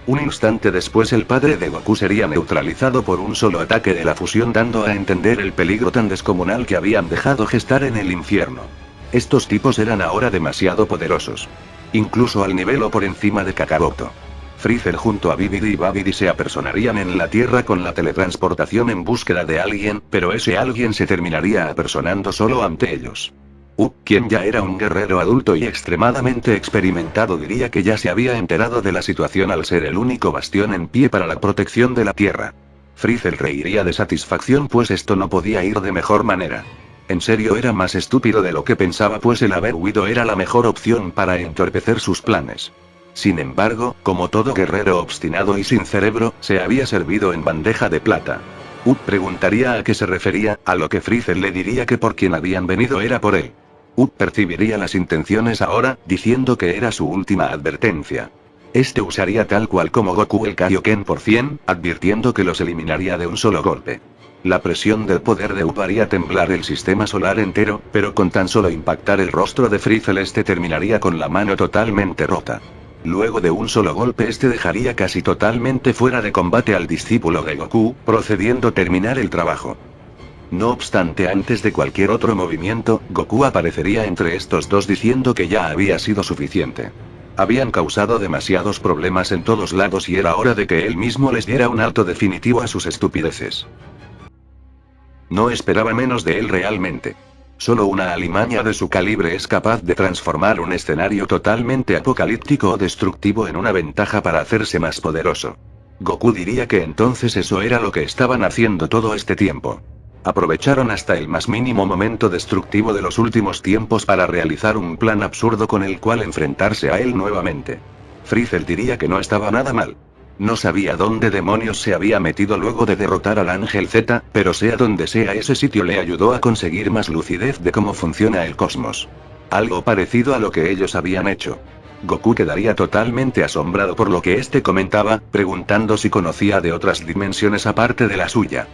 Un instante después el padre de Goku sería neutralizado por un solo ataque de la fusión, dando a entender el peligro tan descomunal que habían dejado gestar en el infierno. Estos tipos eran ahora demasiado poderosos. Incluso al nivel o por encima de Kakaroto. Freezer junto a Babidi y Babidi se apersonarían en la Tierra con la teletransportación en búsqueda de alguien, pero ese alguien se terminaría apersonando solo ante ellos. Quien ya era un guerrero adulto y extremadamente experimentado, diría que ya se había enterado de la situación al ser el único bastión en pie para la protección de la Tierra. Freezer reiría de satisfacción pues esto no podía ir de mejor manera. En serio era más estúpido de lo que pensaba pues el haber huido era la mejor opción para entorpecer sus planes. Sin embargo, como todo guerrero obstinado y sin cerebro, se había servido en bandeja de plata. Preguntaría a qué se refería, a lo que Freezer le diría que por quien habían venido era por él. Percibiría las intenciones ahora, diciendo que era su última advertencia. Este usaría tal cual como Goku el Kaioken por 100, advirtiendo que los eliminaría de un solo golpe. La presión del poder de haría temblar el sistema solar entero, pero con tan solo impactar el rostro de Freezer este terminaría con la mano totalmente rota. Luego de un solo golpe este dejaría casi totalmente fuera de combate al discípulo de Goku, procediendo a terminar el trabajo. No obstante, antes de cualquier otro movimiento, Goku aparecería entre estos dos diciendo que ya había sido suficiente. Habían causado demasiados problemas en todos lados y era hora de que él mismo les diera un alto definitivo a sus estupideces. No esperaba menos de él realmente. Solo una alimaña de su calibre es capaz de transformar un escenario totalmente apocalíptico o destructivo en una ventaja para hacerse más poderoso. Goku diría que entonces eso era lo que estaban haciendo todo este tiempo. Aprovecharon hasta el más mínimo momento destructivo de los últimos tiempos para realizar un plan absurdo con el cual enfrentarse a él nuevamente. Freezer diría que no estaba nada mal. No sabía dónde demonios se había metido luego de derrotar al Ángel Z, pero sea donde sea ese sitio le ayudó a conseguir más lucidez de cómo funciona el cosmos. Algo parecido a lo que ellos habían hecho. Goku quedaría totalmente asombrado por lo que este comentaba, preguntando si conocía de otras dimensiones aparte de la suya.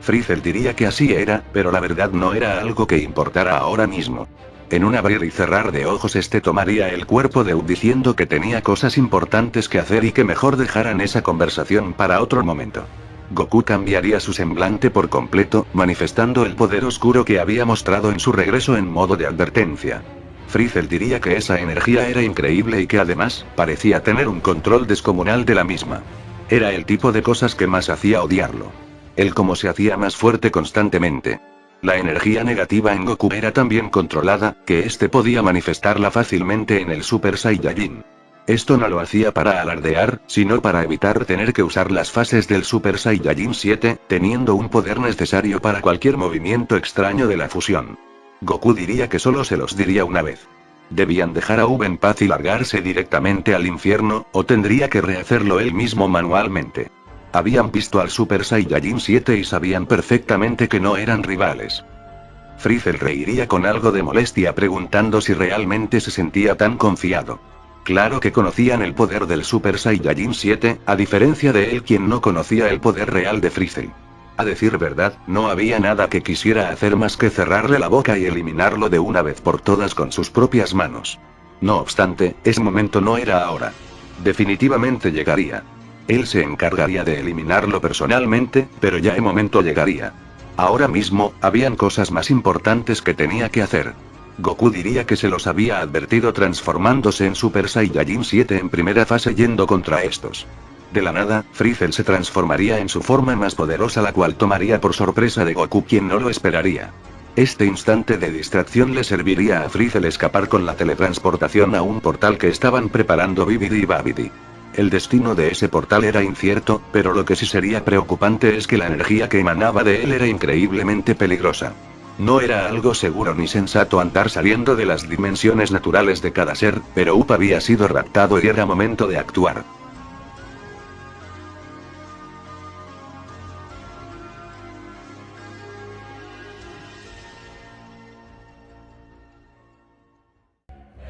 Freezer diría que así era, pero la verdad no era algo que importara ahora mismo. En un abrir y cerrar de ojos este tomaría el cuerpo de diciendo que tenía cosas importantes que hacer y que mejor dejaran esa conversación para otro momento. Goku cambiaría su semblante por completo, manifestando el poder oscuro que había mostrado en su regreso en modo de advertencia. Freezer diría que esa energía era increíble y que además, parecía tener un control descomunal de la misma. Era el tipo de cosas que más hacía odiarlo. El cómo se hacía más fuerte constantemente. La energía negativa en Goku era tan bien controlada, que este podía manifestarla fácilmente en el Super Saiyajin. Esto no lo hacía para alardear, sino para evitar tener que usar las fases del Super Saiyajin 7, teniendo un poder necesario para cualquier movimiento extraño de la fusión. Goku diría que solo se los diría una vez. Debían dejar a V en paz y largarse directamente al infierno, o tendría que rehacerlo él mismo manualmente. Habían visto al Super Saiyajin 7 y sabían perfectamente que no eran rivales. Freezer reiría con algo de molestia preguntando si realmente se sentía tan confiado. Claro que conocían el poder del Super Saiyajin 7, a diferencia de él quien no conocía el poder real de Freezer. A decir verdad, no había nada que quisiera hacer más que cerrarle la boca y eliminarlo de una vez por todas con sus propias manos. No obstante, ese momento no era ahora. Definitivamente llegaría. Él se encargaría de eliminarlo personalmente, pero ya el momento llegaría. Ahora mismo, habían cosas más importantes que tenía que hacer. Goku diría que se los había advertido transformándose en Super Saiyajin 7 en primera fase yendo contra estos. De la nada, Freezer se transformaría en su forma más poderosa, la cual tomaría por sorpresa de Goku quien no lo esperaría. Este instante de distracción le serviría a Freezer escapar con la teletransportación a un portal que estaban preparando Babidi y Babidi. El destino de ese portal era incierto, pero lo que sí sería preocupante es que la energía que emanaba de él era increíblemente peligrosa. No era algo seguro ni sensato andar saliendo de las dimensiones naturales de cada ser, pero había sido raptado y era momento de actuar.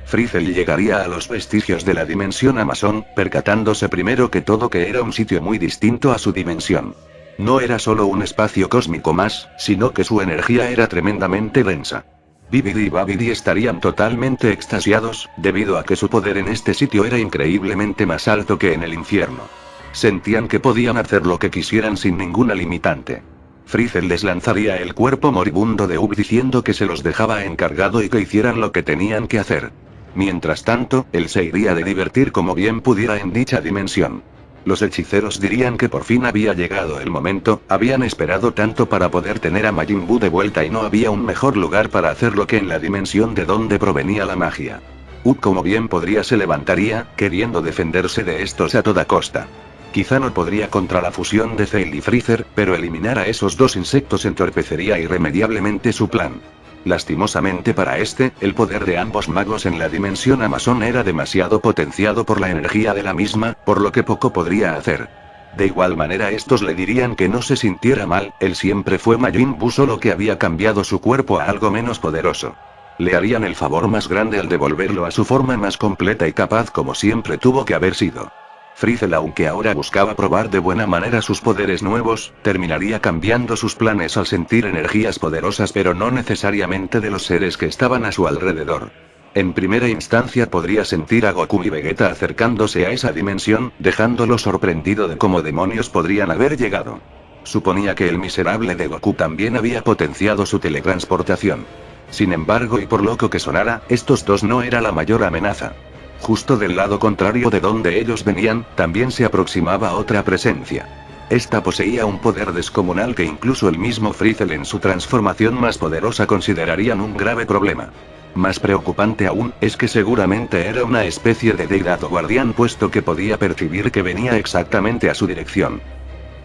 Frizel llegaría a los vestigios de la dimensión Amazon, percatándose primero que todo que era un sitio muy distinto a su dimensión. No era solo un espacio cósmico más, sino que su energía era tremendamente densa. Bibidi y Babidi estarían totalmente extasiados, debido a que su poder en este sitio era increíblemente más alto que en el infierno. Sentían que podían hacer lo que quisieran sin ninguna limitante. Frizel les lanzaría el cuerpo moribundo de Ub diciendo que se los dejaba encargado y que hicieran lo que tenían que hacer. Mientras tanto, él se iría de divertir como bien pudiera en dicha dimensión. Los hechiceros dirían que por fin había llegado el momento, habían esperado tanto para poder tener a Majin Buu de vuelta y no había un mejor lugar para hacerlo que en la dimensión de donde provenía la magia. Ub como bien podría se levantaría, queriendo defenderse de estos a toda costa. Quizá no podría contra la fusión de Cell y Freezer, pero eliminar a esos dos insectos entorpecería irremediablemente su plan. Lastimosamente para este, el poder de ambos magos en la dimensión Amazon era demasiado potenciado por la energía de la misma, por lo que poco podría hacer. De igual manera estos le dirían que no se sintiera mal, él siempre fue Majin Buu solo que había cambiado su cuerpo a algo menos poderoso. Le harían el favor más grande al devolverlo a su forma más completa y capaz como siempre tuvo que haber sido. Frizel, aunque ahora buscaba probar de buena manera sus poderes nuevos, terminaría cambiando sus planes al sentir energías poderosas pero no necesariamente de los seres que estaban a su alrededor. En primera instancia podría sentir a Goku y Vegeta acercándose a esa dimensión, dejándolo sorprendido de cómo demonios podrían haber llegado. Suponía que el miserable de Goku también había potenciado su teletransportación. Sin embargo, y por loco que sonara, estos dos no era la mayor amenaza. Justo del lado contrario de donde ellos venían, también se aproximaba otra presencia. Esta poseía un poder descomunal que incluso el mismo Frizel en su transformación más poderosa considerarían un grave problema. Más preocupante aún, es que seguramente era una especie de deidad o guardián puesto que podía percibir que venía exactamente a su dirección.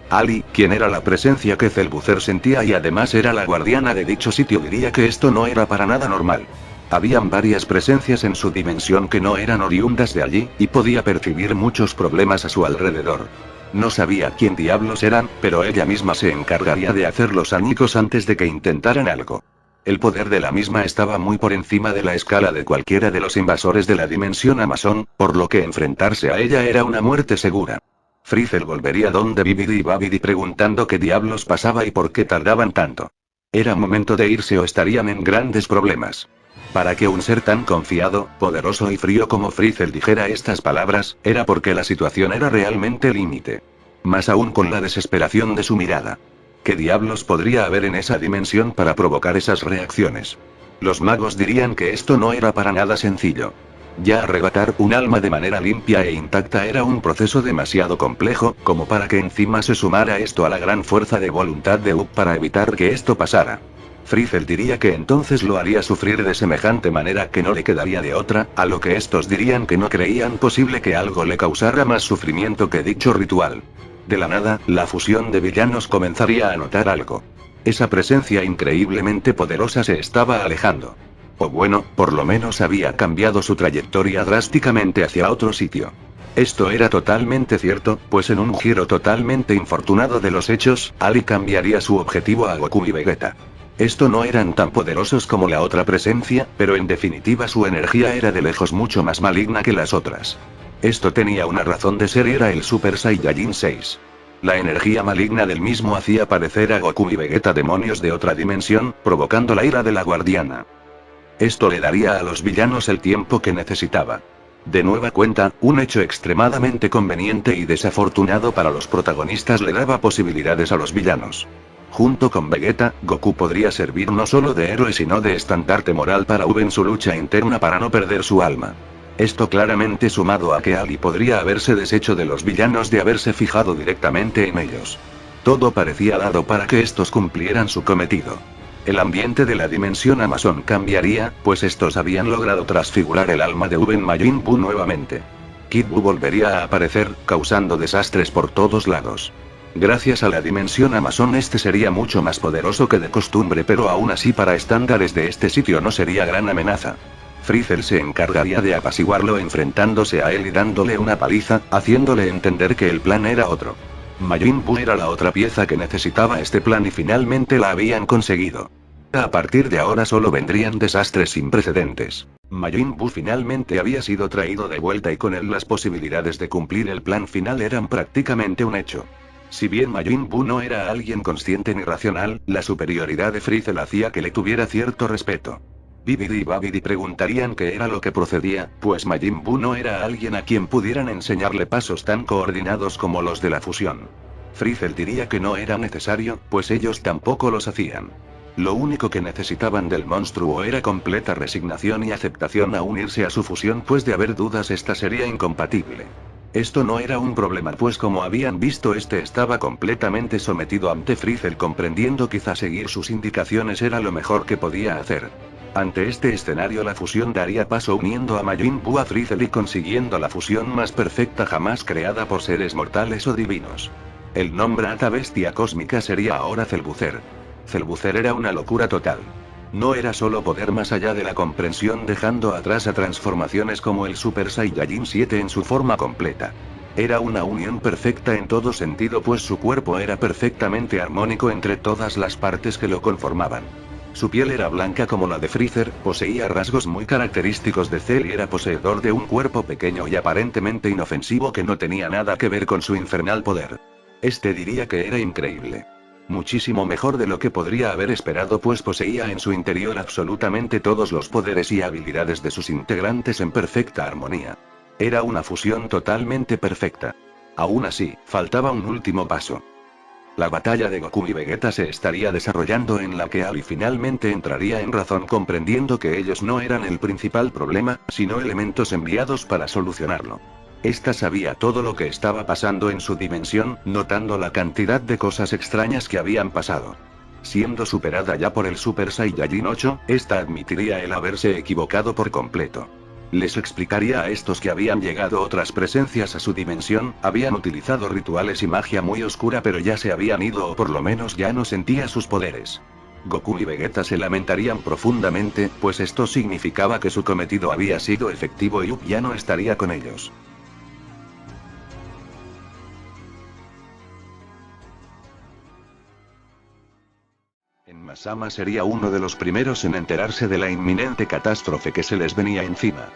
Ali, quien era la presencia que Zelbuzer sentía y además era la guardiana de dicho sitio, diría que esto no era para nada normal. Habían varias presencias en su dimensión que no eran oriundas de allí, y podía percibir muchos problemas a su alrededor. No sabía quién diablos eran, pero ella misma se encargaría de hacerlos añicos antes de que intentaran algo. El poder de la misma estaba muy por encima de la escala de cualquiera de los invasores de la dimensión Amazon, por lo que enfrentarse a ella era una muerte segura. Frizel volvería donde Bibidi y Babidi preguntando qué diablos pasaba y por qué tardaban tanto. Era momento de irse o estarían en grandes problemas. Para que un ser tan confiado, poderoso y frío como Frizel dijera estas palabras, era porque la situación era realmente límite. Más aún con la desesperación de su mirada. ¿Qué diablos podría haber en esa dimensión para provocar esas reacciones? Los magos dirían que esto no era para nada sencillo. Ya arrebatar un alma de manera limpia e intacta era un proceso demasiado complejo, como para que encima se sumara esto a la gran fuerza de voluntad de Up para evitar que esto pasara. Frizel diría que entonces lo haría sufrir de semejante manera que no le quedaría de otra, a lo que estos dirían que no creían posible que algo le causara más sufrimiento que dicho ritual. De la nada, la fusión de villanos comenzaría a notar algo. Esa presencia increíblemente poderosa se estaba alejando. O bueno, por lo menos había cambiado su trayectoria drásticamente hacia otro sitio. Esto era totalmente cierto, pues en un giro totalmente infortunado de los hechos, Ali cambiaría su objetivo a Goku y Vegeta. Esto no eran tan poderosos como la otra presencia, pero en definitiva su energía era de lejos mucho más maligna que las otras. Esto tenía una razón de ser y era el Super Saiyajin 6. La energía maligna del mismo hacía parecer a Goku y Vegeta demonios de otra dimensión, provocando la ira de la guardiana. Esto le daría a los villanos el tiempo que necesitaba. De nueva cuenta, un hecho extremadamente conveniente y desafortunado para los protagonistas le daba posibilidades a los villanos. Junto con Vegeta, Goku podría servir no solo de héroe sino de estandarte moral para Ub en su lucha interna para no perder su alma. Esto claramente sumado a que Ali podría haberse deshecho de los villanos de haberse fijado directamente en ellos. Todo parecía dado para que estos cumplieran su cometido. El ambiente de la dimensión Amazon cambiaría, pues estos habían logrado transfigurar el alma de Ub en Majin Buu nuevamente. Kid Buu volvería a aparecer, causando desastres por todos lados. Gracias a la dimensión Amazon este sería mucho más poderoso que de costumbre, pero aún así para estándares de este sitio no sería gran amenaza. Frizel se encargaría de apaciguarlo enfrentándose a él y dándole una paliza, haciéndole entender que el plan era otro. Majin Buu era la otra pieza que necesitaba este plan y finalmente la habían conseguido. A partir de ahora solo vendrían desastres sin precedentes. Majin Buu finalmente había sido traído de vuelta y con él las posibilidades de cumplir el plan final eran prácticamente un hecho. Si bien Majin Buu no era alguien consciente ni racional, la superioridad de Freezer hacía que le tuviera cierto respeto. Bibidi y Babidi preguntarían qué era lo que procedía, pues Majin Buu no era alguien a quien pudieran enseñarle pasos tan coordinados como los de la fusión. Freezer diría que no era necesario, pues ellos tampoco los hacían. Lo único que necesitaban del monstruo era completa resignación y aceptación a unirse a su fusión, pues de haber dudas esta sería incompatible. Esto no era un problema, pues como habían visto este estaba completamente sometido ante Freezer, comprendiendo quizá seguir sus indicaciones era lo mejor que podía hacer. Ante este escenario la fusión daría paso uniendo a Majin Buu a Freezer y consiguiendo la fusión más perfecta jamás creada por seres mortales o divinos. El nombrada bestia cósmica sería ahora Cellbuzzer. Cellbuzzer era una locura total. No era solo poder más allá de la comprensión, dejando atrás a transformaciones como el Super Saiyajin 7 en su forma completa. Era una unión perfecta en todo sentido, pues su cuerpo era perfectamente armónico entre todas las partes que lo conformaban. Su piel era blanca como la de Freezer, poseía rasgos muy característicos de Cell y era poseedor de un cuerpo pequeño y aparentemente inofensivo que no tenía nada que ver con su infernal poder. Este diría que era increíble. Muchísimo mejor de lo que podría haber esperado, pues poseía en su interior absolutamente todos los poderes y habilidades de sus integrantes en perfecta armonía. Era una fusión totalmente perfecta. Aún así, faltaba un último paso. La batalla de Goku y Vegeta se estaría desarrollando, en la que Ali finalmente entraría en razón, comprendiendo que ellos no eran el principal problema, sino elementos enviados para solucionarlo. Esta sabía todo lo que estaba pasando en su dimensión, notando la cantidad de cosas extrañas que habían pasado. Siendo superada ya por el Super Saiyajin 8, esta admitiría el haberse equivocado por completo. Les explicaría a estos que habían llegado otras presencias a su dimensión, habían utilizado rituales y magia muy oscura, pero ya se habían ido, o por lo menos ya no sentía sus poderes. Goku y Vegeta se lamentarían profundamente, pues esto significaba que su cometido había sido efectivo y Up ya no estaría con ellos. Masama sería uno de los primeros en enterarse de la inminente catástrofe que se les venía encima.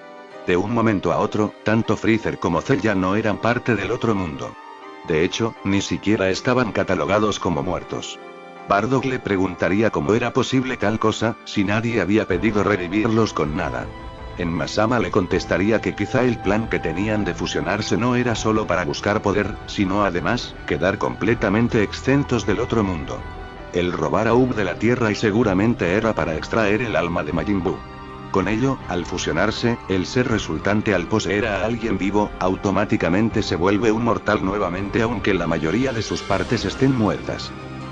De un momento a otro, tanto Freezer como Cell ya no eran parte del otro mundo. De hecho, ni siquiera estaban catalogados como muertos. Bardock le preguntaría cómo era posible tal cosa, si nadie había pedido revivirlos con nada. En Masama le contestaría que quizá el plan que tenían de fusionarse no era solo para buscar poder, sino además, quedar completamente exentos del otro mundo. El robar a Up de la Tierra y seguramente era para extraer el alma de Majin Buu. Con ello, al fusionarse, el ser resultante al poseer a alguien vivo, automáticamente se vuelve un mortal nuevamente, aunque la mayoría de sus partes estén muertas.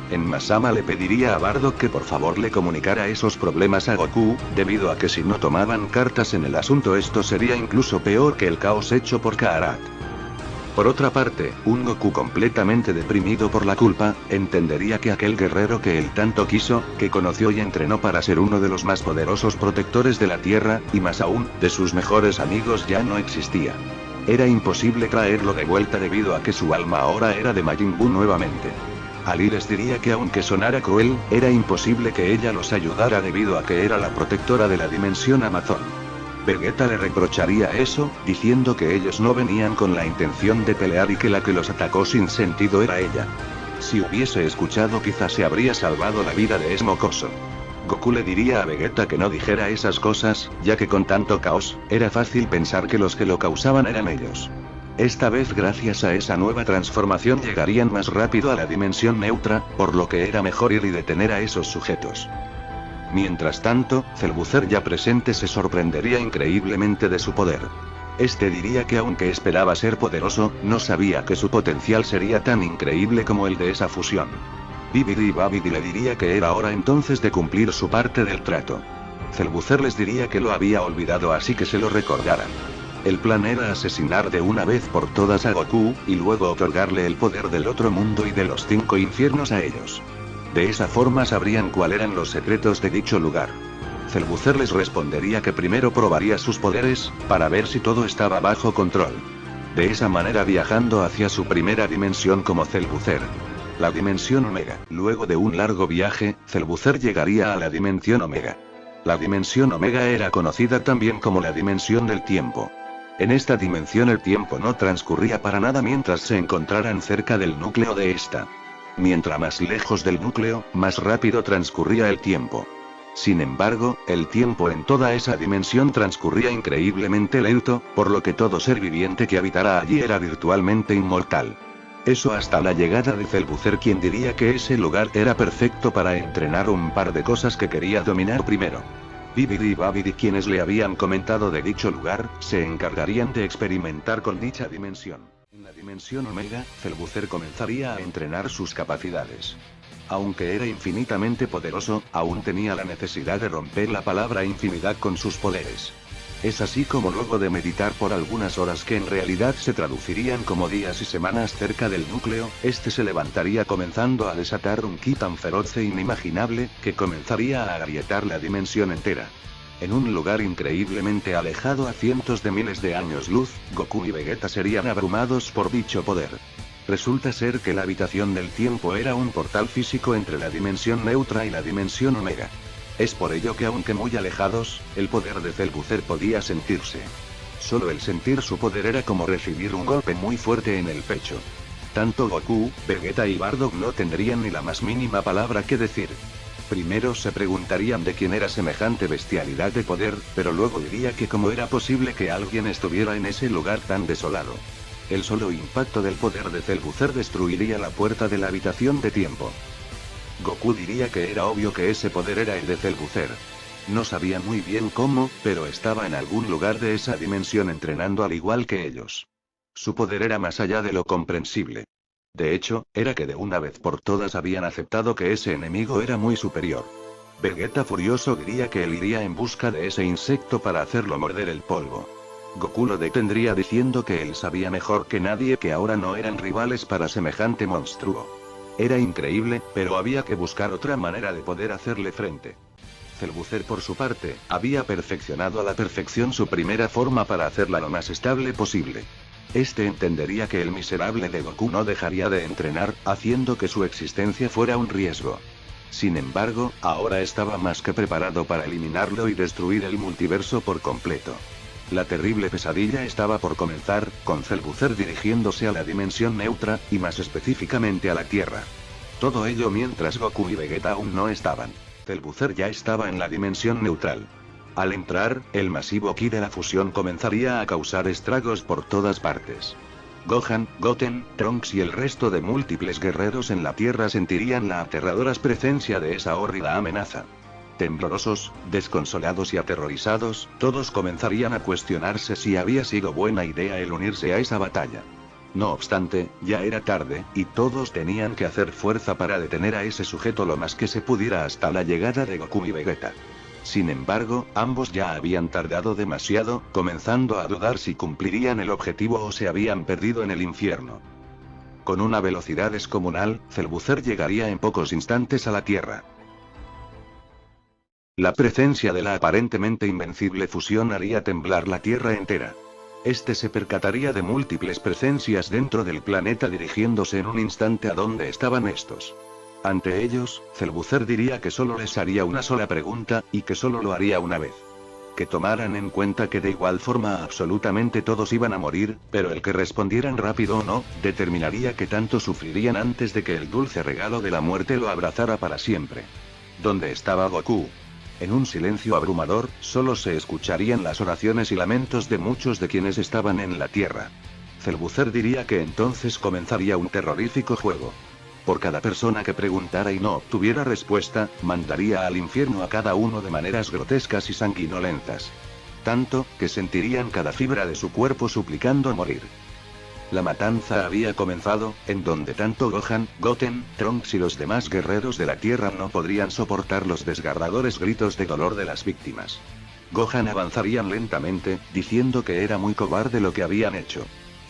En Masama le pediría a Bardock que por favor le comunicara esos problemas a Goku, debido a que si no tomaban cartas en el asunto esto sería incluso peor que el caos hecho por Kaarat. Por otra parte, un Goku completamente deprimido por la culpa, entendería que aquel guerrero que él tanto quiso, que conoció y entrenó para ser uno de los más poderosos protectores de la Tierra, y más aún, de sus mejores amigos, ya no existía. Era imposible traerlo de vuelta debido a que su alma ahora era de Majin Buu nuevamente. Ali les diría que aunque sonara cruel, era imposible que ella los ayudara debido a que era la protectora de la dimensión Amazon. Vegeta le reprocharía eso, diciendo que ellos no venían con la intención de pelear y que la que los atacó sin sentido era ella. Si hubiese escuchado quizás se habría salvado la vida de ese mocoso. Goku le diría a Vegeta que no dijera esas cosas, ya que con tanto caos, era fácil pensar que los que lo causaban eran ellos. Esta vez gracias a esa nueva transformación llegarían más rápido a la dimensión neutra, por lo que era mejor ir y detener a esos sujetos. Mientras tanto, Cellbuzzer ya presente se sorprendería increíblemente de su poder. Este diría que aunque esperaba ser poderoso, no sabía que su potencial sería tan increíble como el de esa fusión. Bibidi y Babidi le diría que era hora entonces de cumplir su parte del trato. Cellbuzzer les diría que lo había olvidado, así que se lo recordaran. El plan era asesinar de una vez por todas a Goku, y luego otorgarle el poder del otro mundo y de los 5 infiernos a ellos. De esa forma sabrían cuáles eran los secretos de dicho lugar. Cellbuzzer les respondería que primero probaría sus poderes, para ver si todo estaba bajo control. De esa manera viajando hacia su primera dimensión como Cellbuzzer. La dimensión Omega. Luego de un largo viaje, Cellbuzzer llegaría a la dimensión Omega. La dimensión Omega era conocida también como la dimensión del tiempo. En esta dimensión el tiempo no transcurría para nada mientras se encontraran cerca del núcleo de esta. Mientras más lejos del núcleo, más rápido transcurría el tiempo. Sin embargo, el tiempo en toda esa dimensión transcurría increíblemente lento, por lo que todo ser viviente que habitara allí era virtualmente inmortal. Eso hasta la llegada de Celbucer, quien diría que ese lugar era perfecto para entrenar un par de cosas que quería dominar primero. Bibidi y Babidi, quienes le habían comentado de dicho lugar, se encargarían de experimentar con dicha dimensión. En la dimensión Omega, Celbucer comenzaría a entrenar sus capacidades. Aunque era infinitamente poderoso, aún tenía la necesidad de romper la palabra infinidad con sus poderes. Es así como luego de meditar por algunas horas, que en realidad se traducirían como días y semanas cerca del núcleo, este se levantaría comenzando a desatar un ki tan feroz e inimaginable, que comenzaría a agrietar la dimensión entera. En un lugar increíblemente alejado a cientos de miles de años luz, Goku y Vegeta serían abrumados por dicho poder. Resulta ser que la habitación del tiempo era un portal físico entre la dimensión neutra y la dimensión Omega. Es por ello que, aunque muy alejados, el poder de Celbucer podía sentirse. Solo el sentir su poder era como recibir un golpe muy fuerte en el pecho. Tanto Goku, Vegeta y Bardock no tendrían ni la más mínima palabra que decir. Primero se preguntarían de quién era semejante bestialidad de poder, pero luego diría que cómo era posible que alguien estuviera en ese lugar tan desolado. El solo impacto del poder de Celbucer destruiría la puerta de la habitación de tiempo. Goku diría que era obvio que ese poder era el de Celbucer. No sabía muy bien cómo, pero estaba en algún lugar de esa dimensión entrenando al igual que ellos. Su poder era más allá de lo comprensible. De hecho, era que de una vez por todas habían aceptado que ese enemigo era muy superior. Vegeta furioso diría que él iría en busca de ese insecto para hacerlo morder el polvo. Goku lo detendría diciendo que él sabía mejor que nadie que ahora no eran rivales para semejante monstruo. Era increíble, pero había que buscar otra manera de poder hacerle frente. Celbucer, por su parte, había perfeccionado a la perfección su primera forma para hacerla lo más estable posible. Este entendería que el miserable de Goku no dejaría de entrenar, haciendo que su existencia fuera un riesgo. Sin embargo, ahora estaba más que preparado para eliminarlo y destruir el multiverso por completo. La terrible pesadilla estaba por comenzar, con Celbucer dirigiéndose a la dimensión neutra, y más específicamente a la Tierra. Todo ello mientras Goku y Vegeta aún no estaban. Celbucer ya estaba en la dimensión neutral. Al entrar, el masivo ki de la fusión comenzaría a causar estragos por todas partes. Gohan, Goten, Trunks y el resto de múltiples guerreros en la Tierra sentirían la aterradora presencia de esa hórrida amenaza. Temblorosos, desconsolados y aterrorizados, todos comenzarían a cuestionarse si había sido buena idea el unirse a esa batalla. No obstante, ya era tarde, y todos tenían que hacer fuerza para detener a ese sujeto lo más que se pudiera hasta la llegada de Goku y Vegeta. Sin embargo, ambos ya habían tardado demasiado, comenzando a dudar si cumplirían el objetivo o se habían perdido en el infierno. Con una velocidad descomunal, Celbucer llegaría en pocos instantes a la Tierra. La presencia de la aparentemente invencible fusión haría temblar la Tierra entera. Este se percataría de múltiples presencias dentro del planeta dirigiéndose en un instante a donde estaban estos. Ante ellos, Celbucer diría que solo les haría una sola pregunta, y que solo lo haría una vez. Que tomaran en cuenta que de igual forma absolutamente todos iban a morir, pero el que respondieran rápido o no, determinaría que tanto sufrirían antes de que el dulce regalo de la muerte lo abrazara para siempre. ¿Dónde estaba Goku? En un silencio abrumador, solo se escucharían las oraciones y lamentos de muchos de quienes estaban en la Tierra. Celbucer diría que entonces comenzaría un terrorífico juego. Por cada persona que preguntara y no obtuviera respuesta, mandaría al infierno a cada uno de maneras grotescas y sanguinolentas. Tanto, que sentirían cada fibra de su cuerpo suplicando morir. La matanza había comenzado, en donde tanto Gohan, Goten, Trunks y los demás guerreros de la Tierra no podrían soportar los desgarradores gritos de dolor de las víctimas. Gohan avanzaría lentamente, diciendo que era muy cobarde lo que habían hecho.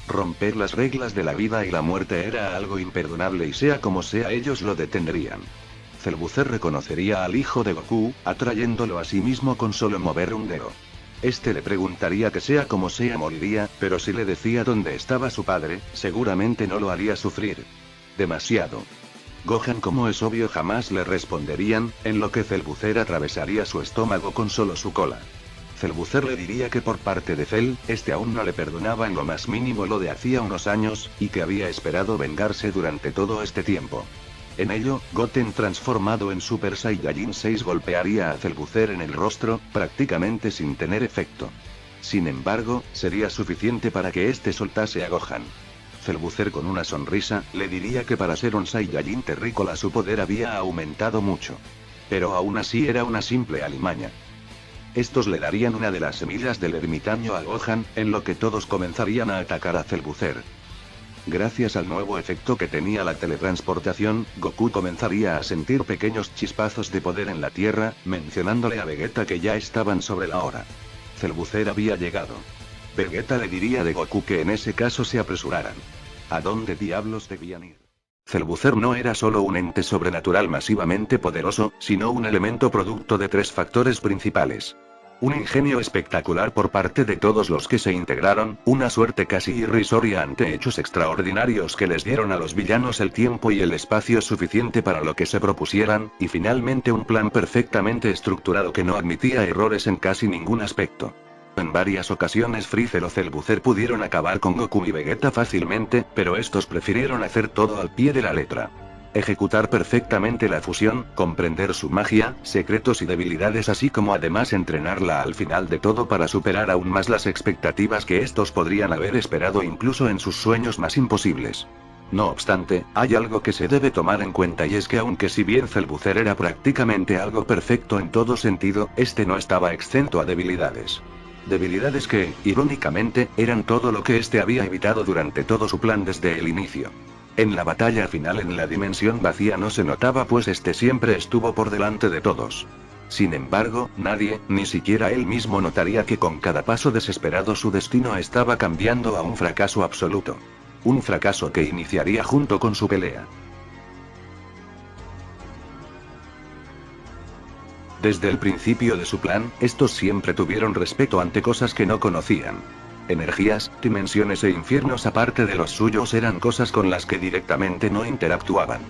Romper las reglas de la vida y la muerte era algo imperdonable y sea como sea ellos lo detendrían. Celbucer reconocería al hijo de Goku, atrayéndolo a sí mismo con solo mover un dedo. Este le preguntaría que sea como sea moriría, pero si le decía dónde estaba su padre, seguramente no lo haría sufrir demasiado. Gohan, como es obvio, jamás le responderían, en lo que Cell atravesaría su estómago con solo su cola. Cell le diría que por parte de Cell, este aún no le perdonaba en lo más mínimo lo de hacía unos años, y que había esperado vengarse durante todo este tiempo. En ello, Goten transformado en Super Saiyajin 6 golpearía a Cell en el rostro, prácticamente sin tener efecto. Sin embargo, sería suficiente para que este soltase a Gohan. Cell con una sonrisa, le diría que para ser un Saiyajin terrícola su poder había aumentado mucho. Pero aún así era una simple alimaña. Estos le darían una de las semillas del ermitaño a Gohan, en lo que todos comenzarían a atacar a Cell. Gracias al nuevo efecto que tenía la teletransportación, Goku comenzaría a sentir pequeños chispazos de poder en la Tierra, mencionándole a Vegeta que ya estaban sobre la hora. Cell había llegado. Vegeta le diría de Goku que en ese caso se apresuraran. ¿A dónde diablos debían ir? Cell no era solo un ente sobrenatural masivamente poderoso, sino un elemento producto de 3 factores principales. Un ingenio espectacular por parte de todos los que se integraron, una suerte casi irrisoria ante hechos extraordinarios que les dieron a los villanos el tiempo y el espacio suficiente para lo que se propusieran, y finalmente un plan perfectamente estructurado que no admitía errores en casi ningún aspecto. En varias ocasiones Freezer o Cell pudieron acabar con Goku y Vegeta fácilmente, pero estos prefirieron hacer todo al pie de la letra. Ejecutar perfectamente la fusión, comprender su magia, secretos y debilidades, así como además entrenarla al final de todo para superar aún más las expectativas que estos podrían haber esperado incluso en sus sueños más imposibles. No obstante, hay algo que se debe tomar en cuenta, y es que aunque si bien Cell era prácticamente algo perfecto en todo sentido, este no estaba exento a debilidades. Debilidades que, irónicamente, eran todo lo que este había evitado durante todo su plan desde el inicio. En la batalla final en la dimensión vacía no se notaba, pues este siempre estuvo por delante de todos. Sin embargo, nadie, ni siquiera él mismo, notaría que con cada paso desesperado su destino estaba cambiando a un fracaso absoluto. Un fracaso que iniciaría junto con su pelea. Desde el principio de su plan, estos siempre tuvieron respeto ante cosas que no conocían. Energías, dimensiones e infiernos aparte de los suyos eran cosas con las que directamente no interactuaban.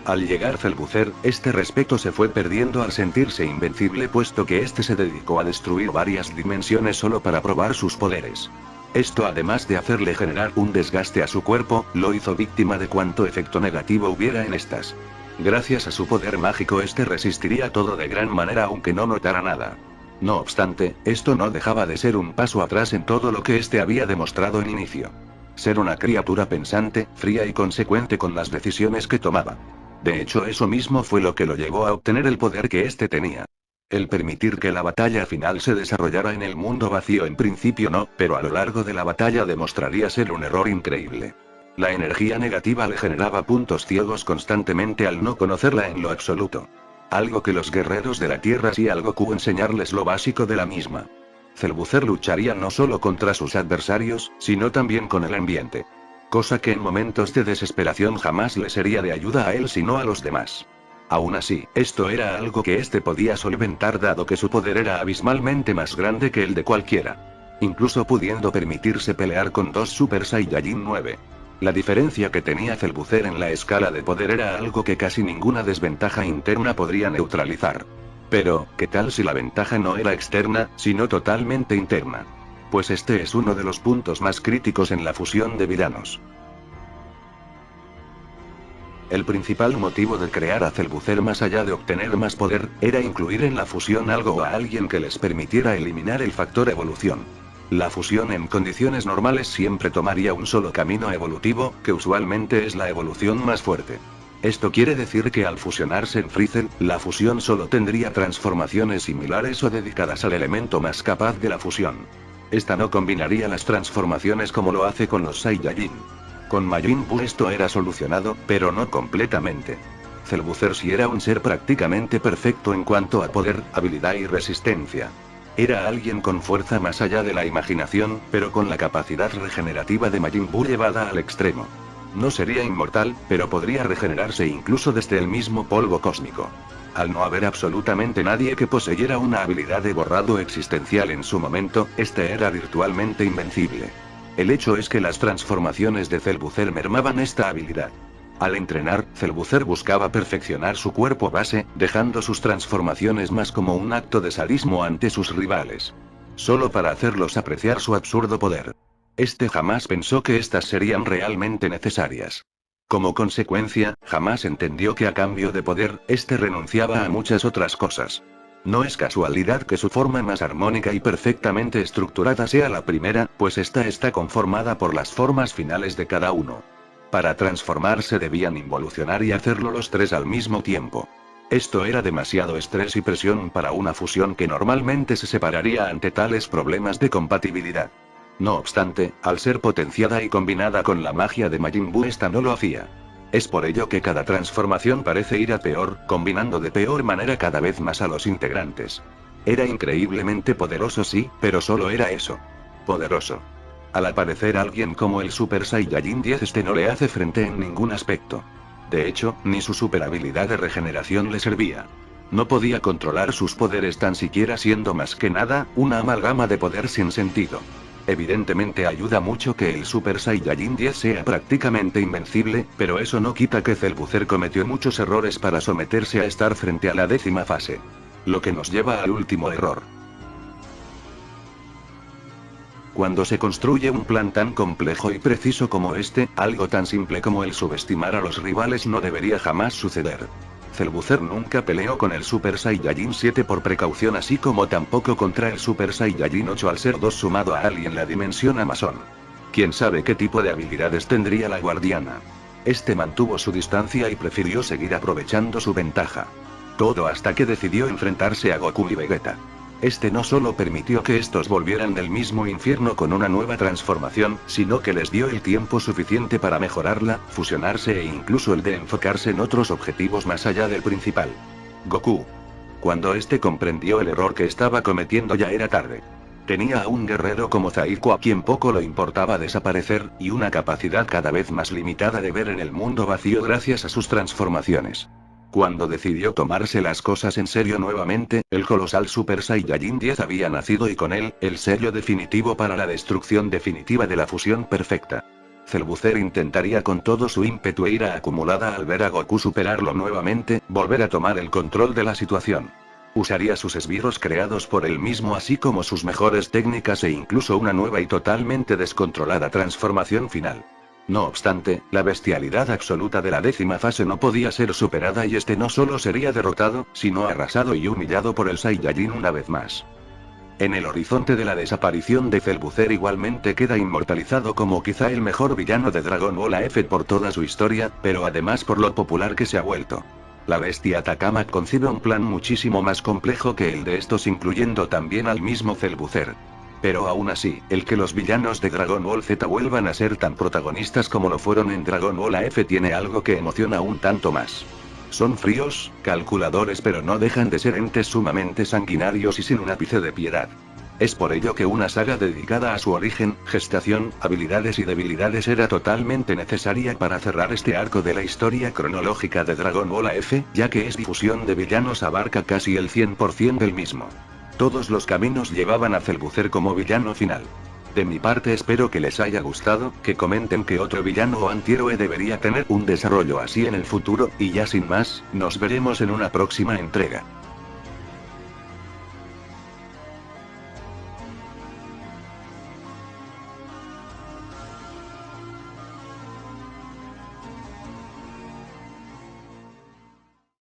Al llegar Cell, este respeto se fue perdiendo al sentirse invencible, puesto que este se dedicó a destruir varias dimensiones solo para probar sus poderes. Esto, además de hacerle generar un desgaste a su cuerpo, lo hizo víctima de cuanto efecto negativo hubiera en estas. Gracias a su poder mágico este resistiría todo de gran manera aunque no notara nada. No obstante, esto no dejaba de ser un paso atrás en todo lo que este había demostrado en inicio. Ser una criatura pensante, fría y consecuente con las decisiones que tomaba. De hecho, eso mismo fue lo que lo llevó a obtener el poder que este tenía. El permitir que la batalla final se desarrollara en el mundo vacío en principio no, pero a lo largo de la batalla demostraría ser un error increíble. La energía negativa le generaba puntos ciegos constantemente al no conocerla en lo absoluto. Algo que los guerreros de la Tierra sí al Goku enseñarles lo básico de la misma. Cell lucharía no solo contra sus adversarios, sino también con el ambiente. Cosa que en momentos de desesperación jamás le sería de ayuda a él sino a los demás. Aún así, esto era algo que este podía solventar dado que su poder era abismalmente más grande que el de cualquiera. Incluso pudiendo permitirse pelear con 2 Super Saiyajin 9. La diferencia que tenía Cell en la escala de poder era algo que casi ninguna desventaja interna podría neutralizar. Pero, ¿qué tal si la ventaja no era externa, sino totalmente interna? Pues este es uno de los puntos más críticos en la fusión de villanos. El principal motivo de crear a Cell más allá de obtener más poder, era incluir en la fusión algo o a alguien que les permitiera eliminar el factor evolución. La fusión en condiciones normales siempre tomaría un solo camino evolutivo, que usualmente es la evolución más fuerte. Esto quiere decir que al fusionarse en Freezer, la fusión solo tendría transformaciones similares o dedicadas al elemento más capaz de la fusión. Esta no combinaría las transformaciones como lo hace con los Saiyajin. Con Majin Buu esto era solucionado, pero no completamente. Cell sí era un ser prácticamente perfecto en cuanto a poder, habilidad y resistencia. Era alguien con fuerza más allá de la imaginación, pero con la capacidad regenerativa de Majin Buu llevada al extremo. No sería inmortal, pero podría regenerarse incluso desde el mismo polvo cósmico. Al no haber absolutamente nadie que poseyera una habilidad de borrado existencial en su momento, este era virtualmente invencible. El hecho es que las transformaciones de Cell mermaban esta habilidad. Al entrenar, Celbucer buscaba perfeccionar su cuerpo base, dejando sus transformaciones más como un acto de sadismo ante sus rivales. Solo para hacerlos apreciar su absurdo poder. Este jamás pensó que estas serían realmente necesarias. Como consecuencia, jamás entendió que a cambio de poder, este renunciaba a muchas otras cosas. No es casualidad que su forma más armónica y perfectamente estructurada sea la primera, pues esta está conformada por las formas finales de cada uno. Para transformarse debían involucionar y hacerlo los tres al mismo tiempo. Esto era demasiado estrés y presión para una fusión que normalmente se separaría ante tales problemas de compatibilidad. No obstante, al ser potenciada y combinada con la magia de Majin Buu, esta no lo hacía. Es por ello que cada transformación parece ir a peor, combinando de peor manera cada vez más a los integrantes. Era increíblemente poderoso, sí, pero solo era eso. Poderoso. Al aparecer alguien como el Super Saiyajin 10, este no le hace frente en ningún aspecto. De hecho, ni su super habilidad de regeneración le servía. No podía controlar sus poderes, tan siquiera siendo más que nada, una amalgama de poder sin sentido. Evidentemente ayuda mucho que el Super Saiyajin 10 sea prácticamente invencible, pero eso no quita que Celbucer cometió muchos errores para someterse a estar frente a la 10ª fase. Lo que nos lleva al último error. Cuando se construye un plan tan complejo y preciso como este, algo tan simple como el subestimar a los rivales no debería jamás suceder. Celbucer nunca peleó con el Super Saiyajin 7 por precaución, así como tampoco contra el Super Saiyajin 8 al ser 2 sumado a Ali en la dimensión Amazon. ¿Quién sabe qué tipo de habilidades tendría la guardiana? Este mantuvo su distancia y prefirió seguir aprovechando su ventaja. Todo hasta que decidió enfrentarse a Goku y Vegeta. Este no solo permitió que estos volvieran del mismo infierno con una nueva transformación, sino que les dio el tiempo suficiente para mejorarla, fusionarse e incluso el de enfocarse en otros objetivos más allá del principal. Goku. Cuando este comprendió el error que estaba cometiendo, ya era tarde. Tenía a un guerrero como Zaiko a quien poco le importaba desaparecer, y una capacidad cada vez más limitada de ver en el mundo vacío gracias a sus transformaciones. Cuando decidió tomarse las cosas en serio nuevamente, el colosal Super Saiyajin 10 había nacido y con él, el sello definitivo para la destrucción definitiva de la fusión perfecta. Celbucer intentaría con todo su ímpetu e ira acumulada al ver a Goku superarlo nuevamente, volver a tomar el control de la situación. Usaría sus esbirros creados por él mismo, así como sus mejores técnicas e incluso una nueva y totalmente descontrolada transformación final. No obstante, la bestialidad absoluta de la 10ª fase no podía ser superada y este no solo sería derrotado, sino arrasado y humillado por el Saiyajin una vez más. En el horizonte de la desaparición de Celbucer igualmente queda inmortalizado como quizá el mejor villano de Dragon Ball AF por toda su historia, pero además por lo popular que se ha vuelto. La bestia Takama concibe un plan muchísimo más complejo que el de estos, incluyendo también al mismo Celbucer. Pero aún así, el que los villanos de Dragon Ball Z vuelvan a ser tan protagonistas como lo fueron en Dragon Ball AF tiene algo que emociona un tanto más. Son fríos, calculadores, pero no dejan de ser entes sumamente sanguinarios y sin un ápice de piedad. Es por ello que una saga dedicada a su origen, gestación, habilidades y debilidades era totalmente necesaria para cerrar este arco de la historia cronológica de Dragon Ball AF, ya que esta difusión de villanos abarca casi el 100% del mismo. Todos los caminos llevaban a Celbucer como villano final. De mi parte espero que les haya gustado, que comenten qué otro villano o antihéroe debería tener un desarrollo así en el futuro, y ya sin más, nos veremos en una próxima entrega.